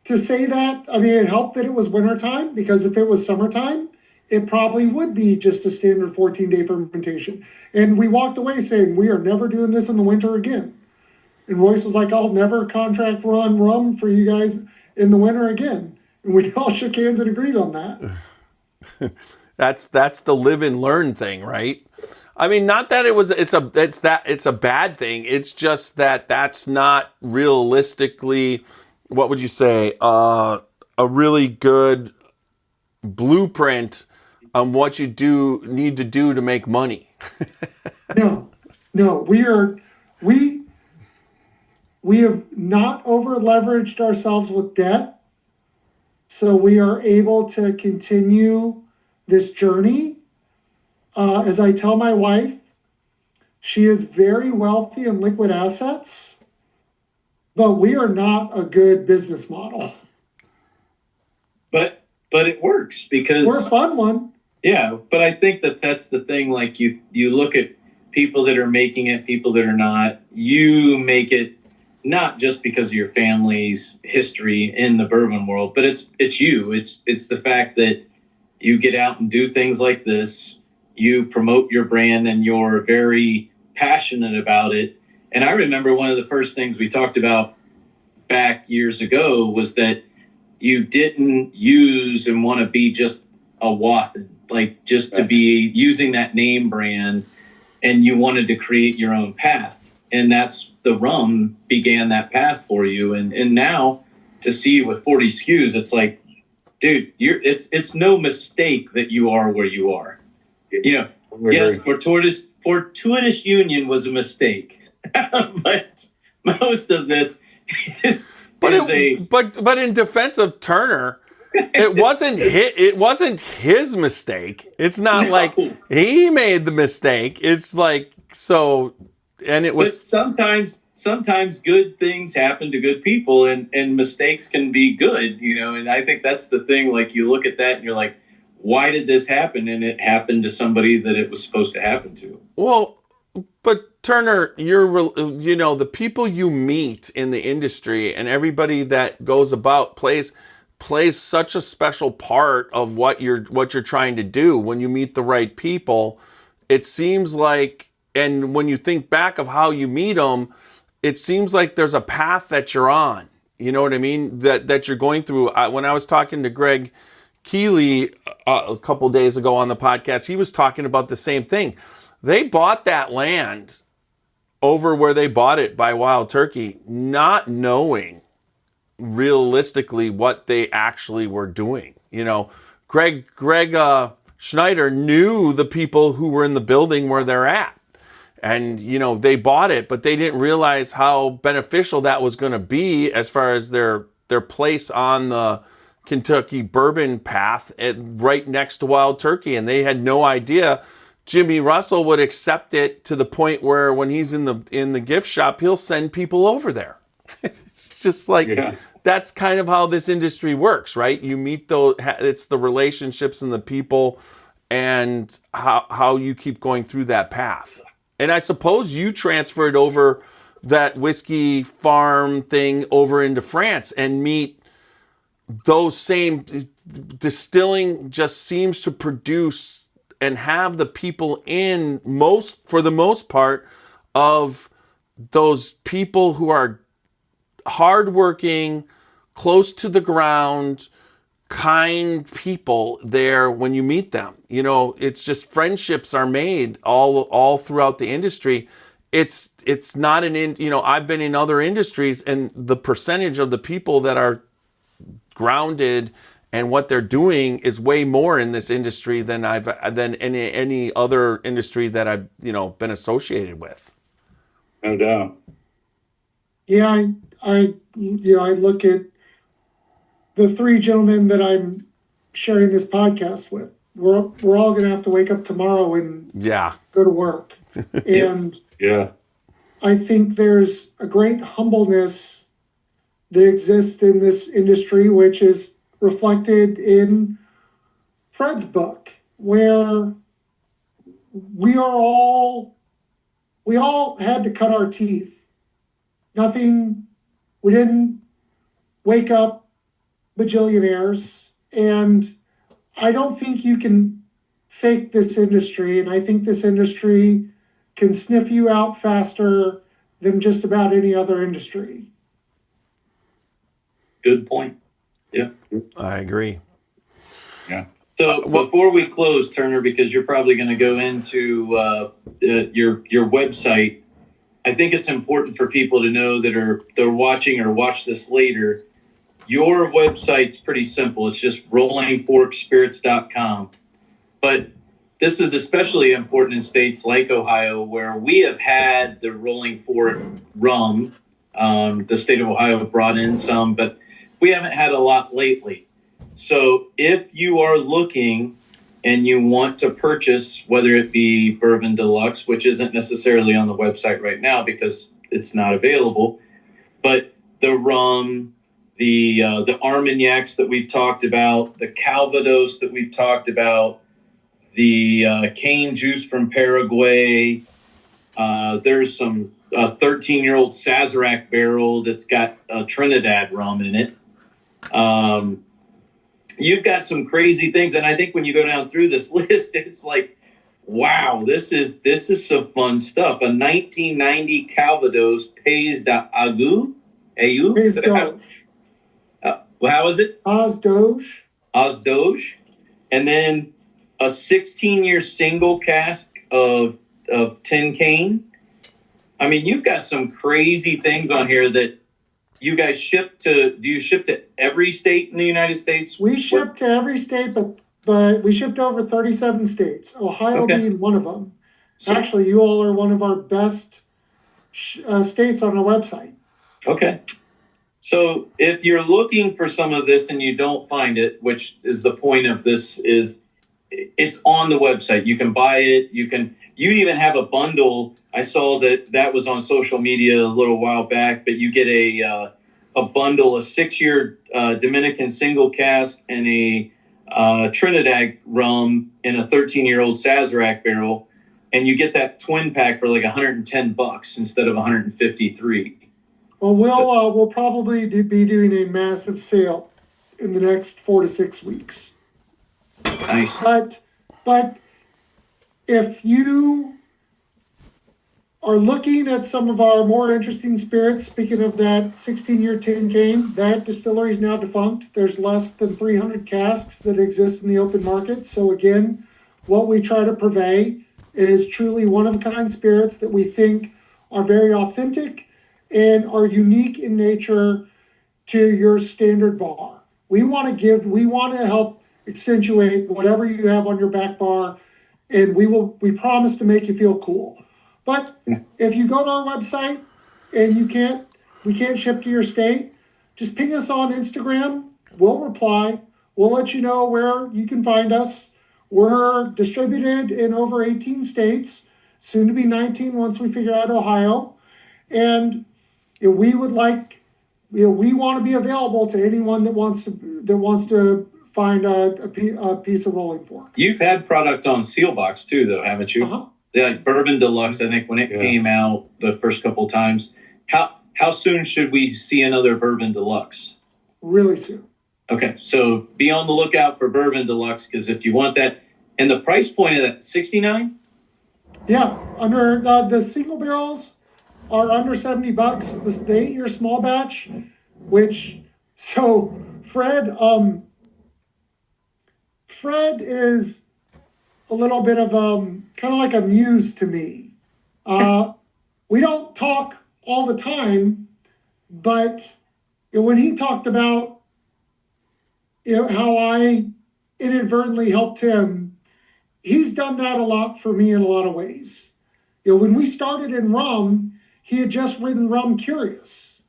to say that, I mean, it helped that it was wintertime, because if it was summertime, it probably would be just a standard 14-day fermentation. And we walked away saying, we are never doing this in the winter again. And Royce was like, I'll never contract run rum for you guys in the winter again. And we all shook hands and agreed on that. That's the live and learn thing, right? I mean, not that it's a bad thing. It's just that that's not realistically, what would you say, a really good blueprint on what you need to do to make money. No, we have not over leveraged ourselves with debt. So we are able to continue this journey. As I tell my wife, she is very wealthy in liquid assets, but we are not a good business model. But it works because we're a fun one. Yeah, but I think that's the thing. Like you look at people that are making it, people that are not. You make it not just because of your family's history in the bourbon world, but it's you. It's the fact that you get out and do things like this. You promote your brand and you're very passionate about it. And I remember one of the first things we talked about back years ago was that you didn't use and want to be just a Wathen, like just to be using that name brand, and you wanted to create your own path. And that's the rum began that path for you. And now to see with 40 SKUs, it's like, dude, it's no mistake that you are where you are. You know, yes, Fortuitous Union was a mistake, but most of this is but in defense of Turner, it wasn't his mistake. It's not like he made the mistake. It's like so, and it was. But sometimes good things happen to good people, and mistakes can be good, you know. And I think that's the thing. Like you look at that and you're like, why did this happen? And it happened to somebody that it was supposed to happen to. Well, but Turner, the people you meet in the industry and everybody that goes about plays such a special part of what you're trying to do. When you meet the right people, it seems like, and when you think back of how you meet them, it seems like there's a path that you're on. You know what I mean? That you're going through. When I was talking to Greg Keeley a couple days ago on the podcast, he was talking about the same thing. They bought that land over where they bought it by Wild Turkey, not knowing realistically what they actually were doing. You know, Greg Schneider knew the people who were in the building where they're at. And, you know, they bought it, but they didn't realize how beneficial that was going to be as far as their place on the Kentucky bourbon path right next to Wild Turkey. And they had no idea Jimmy Russell would accept it to the point where when he's in the gift shop, he'll send people over there. It's just like, That's kind of how this industry works, right? You meet it's the relationships and the people and how you keep going through that path. And I suppose you transferred over that whiskey farm thing over into France and meet those same distilling just seems to produce and have the people for the most part of those people who are hardworking, close to the ground, kind people there when you meet them. You know, it's just friendships are made all throughout the industry. it's not I've been in other industries, and the percentage of the people that are grounded and what they're doing is way more in this industry than any other industry that I've been associated with. No doubt. Yeah, I look at the three gentlemen that I'm sharing this podcast with. We're all going to have to wake up tomorrow and go to work. And Yeah. I think there's a great humbleness that exists in this industry, which is reflected in Fred's book, where we all had to cut our teeth. We didn't wake up bajillionaires, and I don't think you can fake this industry, and I think this industry can sniff you out faster than just about any other industry. Good point. Yeah. I agree. Yeah. So before we close, Turner, because you're probably going to go into your website, I think it's important for people to know they're watching or watch this later. Your website's pretty simple. It's just rollingforkspirits.com. But this is especially important in states like Ohio, where we have had the Rolling Fork rum. The state of Ohio brought in some, but we haven't had a lot lately. So if you are looking and you want to purchase, whether it be Bourbon Deluxe, which isn't necessarily on the website right now because it's not available, but the rum, the Armagnacs that we've talked about, the Calvados that we've talked about, the cane juice from Paraguay. There's some 13-year-old Sazerac barrel that's got Trinidad rum in it. You've got some crazy things, and I think when you go down through this list, it's like, wow, this is some fun stuff. A 1990 Calvados Pays d'Agu. Pays Doge. How is it? Oz Doge. Oz Doge. And then a 16-year single cask of tin cane. I mean, you've got some crazy things on here that you guys ship to. Do you ship to every state in the United States? We ship to every state, but we shipped over 37 states, Ohio being one of them. So, actually, you all are one of our best states on our website. Okay. So if you're looking for some of this and you don't find it, which is the point of this, is it's on the website. You can buy it. You even have a bundle. I saw that was on social media a little while back, but you get a bundle, a 6-year Dominican single cask and a Trinidad rum in a 13-year-old Sazerac barrel, and you get that twin pack for like $110 instead of $153. Well, we'll probably be doing a massive sale in the next 4 to 6 weeks. Nice. But if you are looking at some of our more interesting spirits, speaking of that 16-year tin cane, that distillery is now defunct. There's less than 300 casks that exist in the open market. So again, what we try to purvey is truly one-of-a-kind spirits that we think are very authentic and are unique in nature to your standard bar. We want to help accentuate whatever you have on your back bar, and we promise to make you feel cool. But if you go to our website and we can't ship to your state, just ping us on Instagram. We'll reply. We'll let you know where you can find us. We're distributed in over 18 states, soon to be 19 once we figure out Ohio. And we want to be available to anyone that wants to find a piece of Rolling Fork. You've had product on Sealbox too, though, haven't you? Uh-huh. Yeah, like Bourbon Deluxe, I think when it came out the first couple times. How soon should we see another Bourbon Deluxe? Really soon. Okay, so be on the lookout for Bourbon Deluxe, because if you want that, and the price point of that, $69? Yeah, under the single barrels are under $70. The 8-year small batch, Fred is a little bit of kind of like a muse to me. we don't talk all the time, but when he talked about how I inadvertently helped him, he's done that a lot for me in a lot of ways. When we started in rum, he had just written Rum Curious.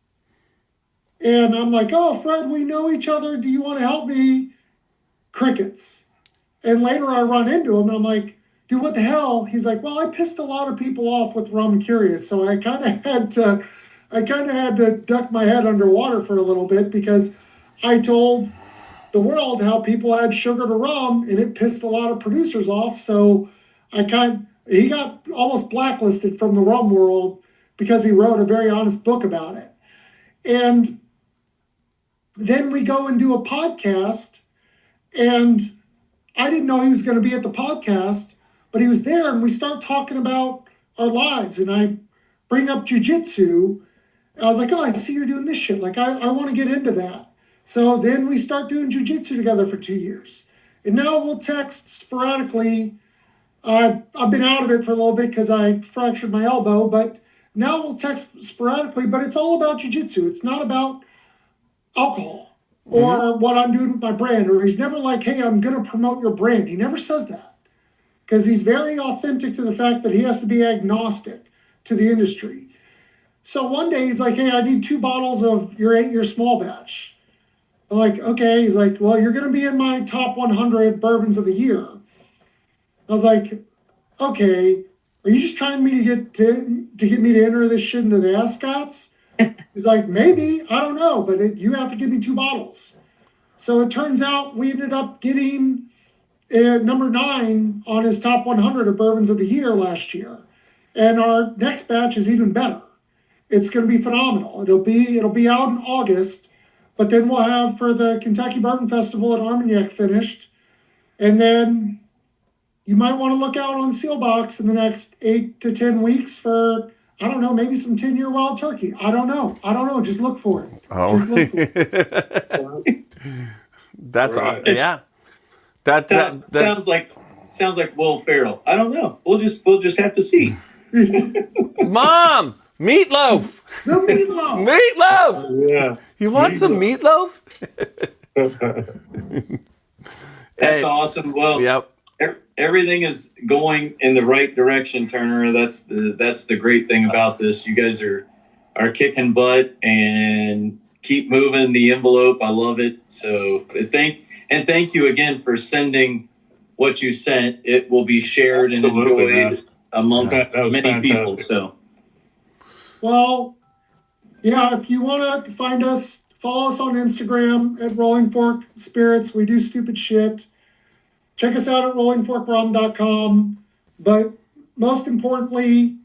And I'm like, oh, Fred, we know each other. Do you want to help me? Crickets. And later I run into him and I'm like, dude, what the hell? He's like, well, I pissed a lot of people off with Rum Curious. So I kind of had to duck my head underwater for a little bit because I told the world how people add sugar to rum and it pissed a lot of producers off. So he got almost blacklisted from the rum world because he wrote a very honest book about it. And then we go and do a podcast, and I didn't know he was going to be at the podcast, but he was there, and we start talking about our lives, and I bring up jiu-jitsu. I was like, oh, I see you're doing this shit. Like, I want to get into that. So then we start doing jiu-jitsu together for 2 years. And now we'll text sporadically. I've been out of it for a little bit because I fractured my elbow, but now we'll text sporadically, but it's all about jiu-jitsu. It's not about alcohol or what I'm doing with my brand. Or he's never like, hey, I'm going to promote your brand. He never says that because he's very authentic to the fact that he has to be agnostic to the industry. So one day he's like, hey, I need 2 bottles of your 8-year small batch. I'm like, okay. He's like, well, you're going to be in my top 100 bourbons of the year. I was like, okay, are you just trying me to get me to enter this shit into the Ascots? He's like, maybe, I don't know, but you have to give me 2 bottles. So it turns out we ended up getting number 9 on his top 100 of bourbons of the year last year. And our next batch is even better. It's going to be phenomenal. It'll be out in August, but then we'll have for the Kentucky Bourbon Festival at Armagnac finished. And then you might want to look out on Sealbox in the next 8 to 10 weeks for, I don't know, maybe some 10-year wild turkey. I don't know. Just look for it. Just look for it. That's Right. yeah. That sounds like Will Ferrell. I don't know. We'll just have to see. Mom, meatloaf. The meatloaf. Meatloaf. Yeah. You want some meatloaf? That's awesome. Well, Yep. everything is going in the right direction, Turner. That's the great thing about this. You guys are kicking butt and keep moving the envelope. I love it. So thank you again for sending what you sent. It will be shared Absolutely, and enjoyed amongst That was many fantastic. people. So Well, yeah, if you want to find us, follow us on Instagram at Rolling Fork Spirits. We do stupid shit. Check us out at rollingforkrum.com. But most importantly,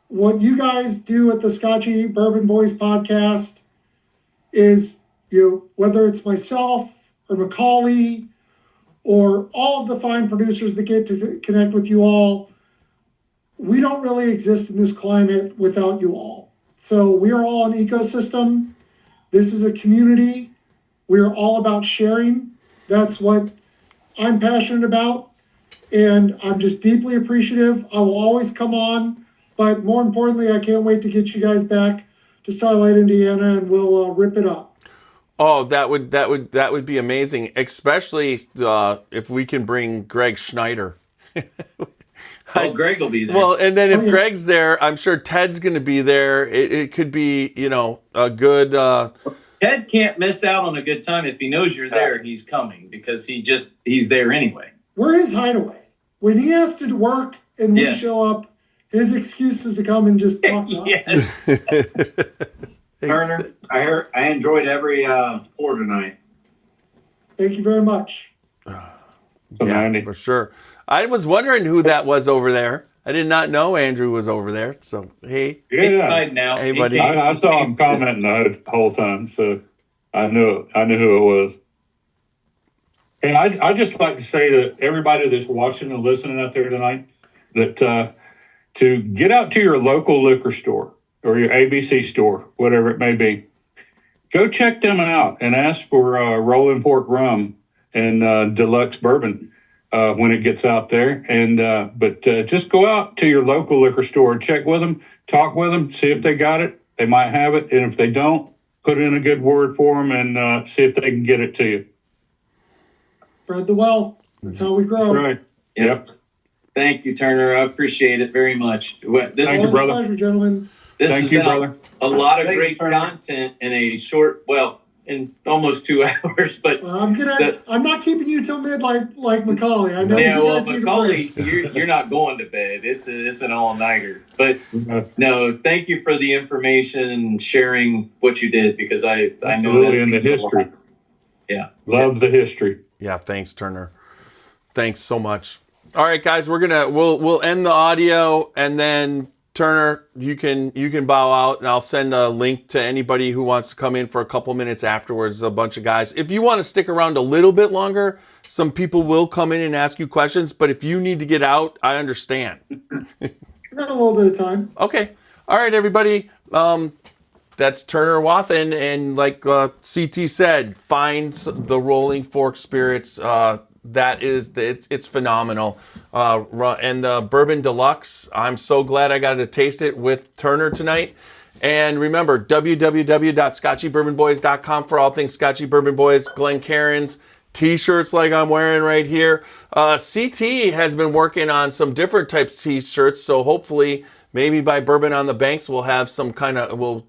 what you guys do at the Scotchy Bourbon Boys podcast is, whether it's myself or Macaulay or all of the fine producers that get to connect with you all, we don't really exist in this climate without you all. So we are all an ecosystem. This is a community. We are all about sharing. That's what I'm passionate about. And I'm just deeply appreciative. I will always come on. But more importantly, I can't wait to get you guys back to Starlight, Indiana, and we'll rip it up. Oh, that would be amazing, especially if we can bring Greg Schneider. Greg will be there. Well, and then if yeah. Greg's there, I'm sure Ted's going to be there. It could be, a good. Ted can't miss out on a good time. If he knows you're there, he's coming because he's there anyway. We're his hideaway. When he has to work and we Yes. show up, his excuse is to come and just talk to us. Yes. Turner, I enjoyed every pour tonight. Thank you very much. Yeah, for sure. I was wondering who that was over there. I did not know Andrew was over there. So, hey. Yeah, Now, Hey, buddy. I saw him commenting the whole time, so I knew who it was. And I just like to say to everybody that's watching and listening out there tonight that to get out to your local liquor store or your ABC store, whatever it may be. Go check them out and ask for Rolling Fork Rum and Deluxe Bourbon. when it gets out there. And but just go out to your local liquor store, check with them, talk with them, see if they got it. They might have it, and if they don't, put in a good word for them and see if they can get it to you. Spread the wealth. That's how we grow. Right. Yep. Thank you, Turner. I appreciate it very much. Thank you, Always a brother. pleasure, gentlemen. This Thank has you, been brother. a lot of Thank you, great Turner. content in a short, in almost 2 hours. But I'm not keeping you till mid like Macaulay. I know. yeah, you well, guys need a Macaulay, break. you're not going to bed. It's an all nighter. But no, thank you for the information and sharing what you did, because I know that Absolutely, in the means a lot. history. Yeah. Love the history. Yeah, thanks, Turner. Thanks so much. All right, guys, we'll end the audio, and then Turner, you can bow out, and I'll send a link to anybody who wants to come in for a couple minutes afterwards. A bunch of guys. If you want to stick around a little bit longer, some people will come in and ask you questions. But if you need to get out, I understand. I got a little bit of time. Okay. All right, everybody. That's Turner Wathan, and like CT said, find the Rolling Fork Spirits. It's phenomenal. And the Bourbon Deluxe, I'm so glad I got to taste it with Turner tonight. And remember, www.scotchybourbonboys.com for all things Scotchy Bourbon Boys, Glencairns, t-shirts like I'm wearing right here. CT has been working on some different types of t-shirts, so hopefully maybe by Bourbon on the Banks we'll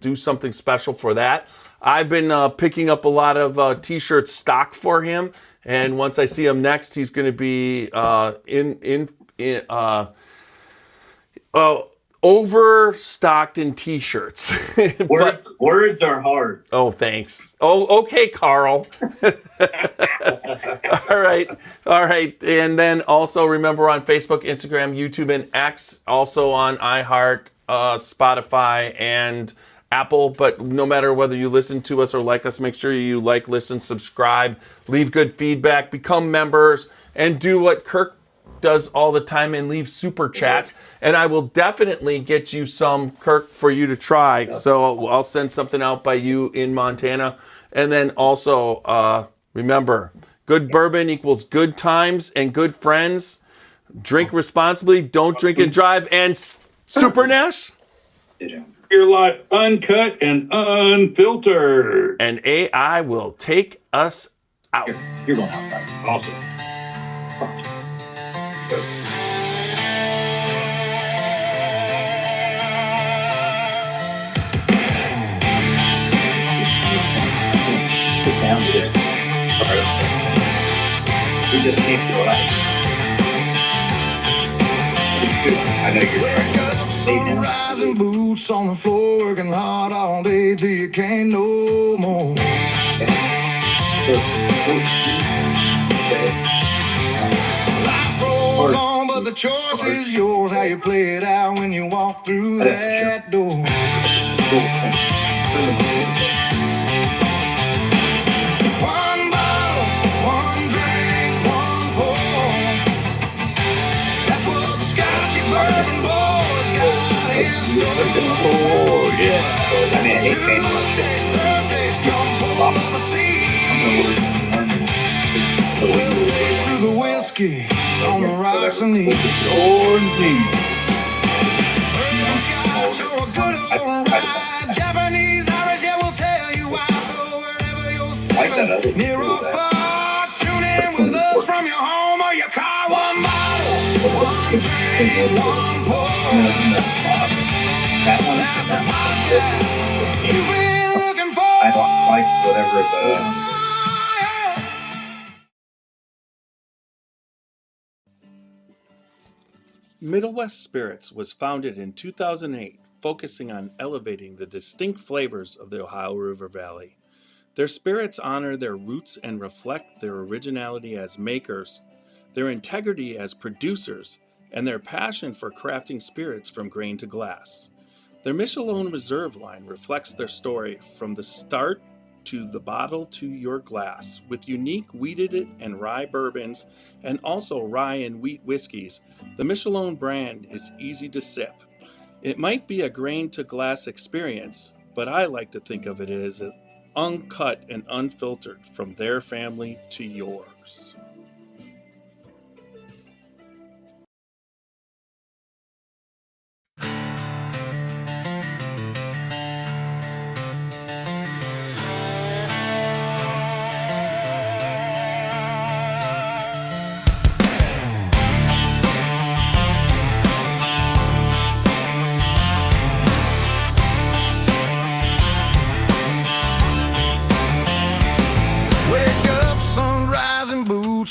do something special for that. I've been picking up a lot of t-shirt stock for him, and once I see him next, he's going to be overstocked in t-shirts. Words are hard. Oh, thanks. Oh, okay, Carl. All right. And then also remember on Facebook, Instagram, YouTube, and X, also on iHeart, Spotify, and Apple. But no matter whether you listen to us or like us, make sure you like, listen, subscribe, leave good feedback, become members, and do what Kirk does all the time and leave super chats. And I will definitely get you some, Kirk, for you to try. So I'll send something out by you in Montana. And then also, remember, good bourbon equals good times and good friends. Drink responsibly. Don't drink and drive. And Super Nash? Your life uncut and unfiltered. And AI will take us out. You're going outside. Awesome. Sit down to this. We just can't do it. I know you're trying to Sunrise and boots on the floor, working hard all day till you can't no more. Life rolls on, but the choice is yours. How you play it out when you walk through that door. One bottle, one drink, one pour. That's what the Scotchy Bourbon Boys got in store. I mean, I hate pain. Tuesdays, Thursdays, come pour up a seat. We'll taste through the whiskey on the rocks and leaves. Scotch or a good old ride. Japanese, Irish, yeah, we'll tell you why. So wherever you're sitting, near or far, tune in with us from your home or your car. One bottle, one drink, one pour. That one, That's the podcast you've been looking for. I don't like whatever the. Middle West Spirits was founded in 2008, focusing on elevating the distinct flavors of the Ohio River Valley. Their spirits honor their roots and reflect their originality as makers, their integrity as producers, and their passion for crafting spirits from grain to glass. Their Michelin Reserve line reflects their story from the start to the bottle to your glass, with unique wheated and rye bourbons and also rye and wheat whiskeys. The Michelin brand is easy to sip. It might be a grain to glass experience, but I like to think of it as uncut and unfiltered from their family to yours.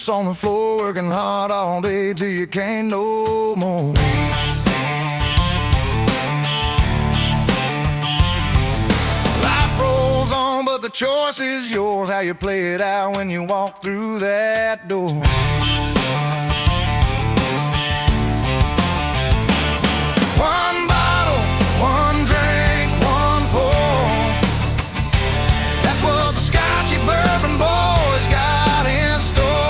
on the floor, working hard all day till you can't no more. Life rolls on, but the choice is yours, how you play it out when you walk through that door. One bottle, one drink, one pour. That's what the Scotchy Bourbon boys got in store.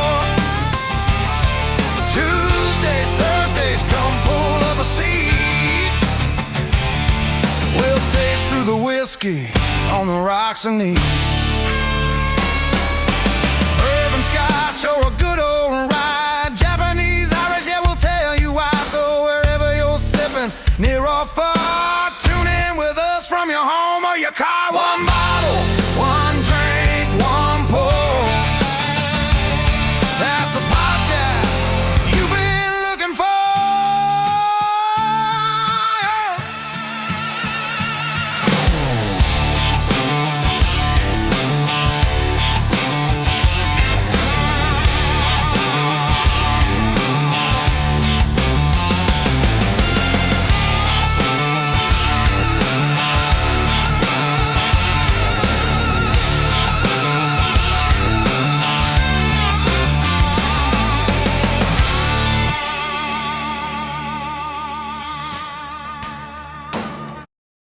Tuesdays, Thursdays, come pull up a seat. We'll taste through the whiskey on the rocks and eat.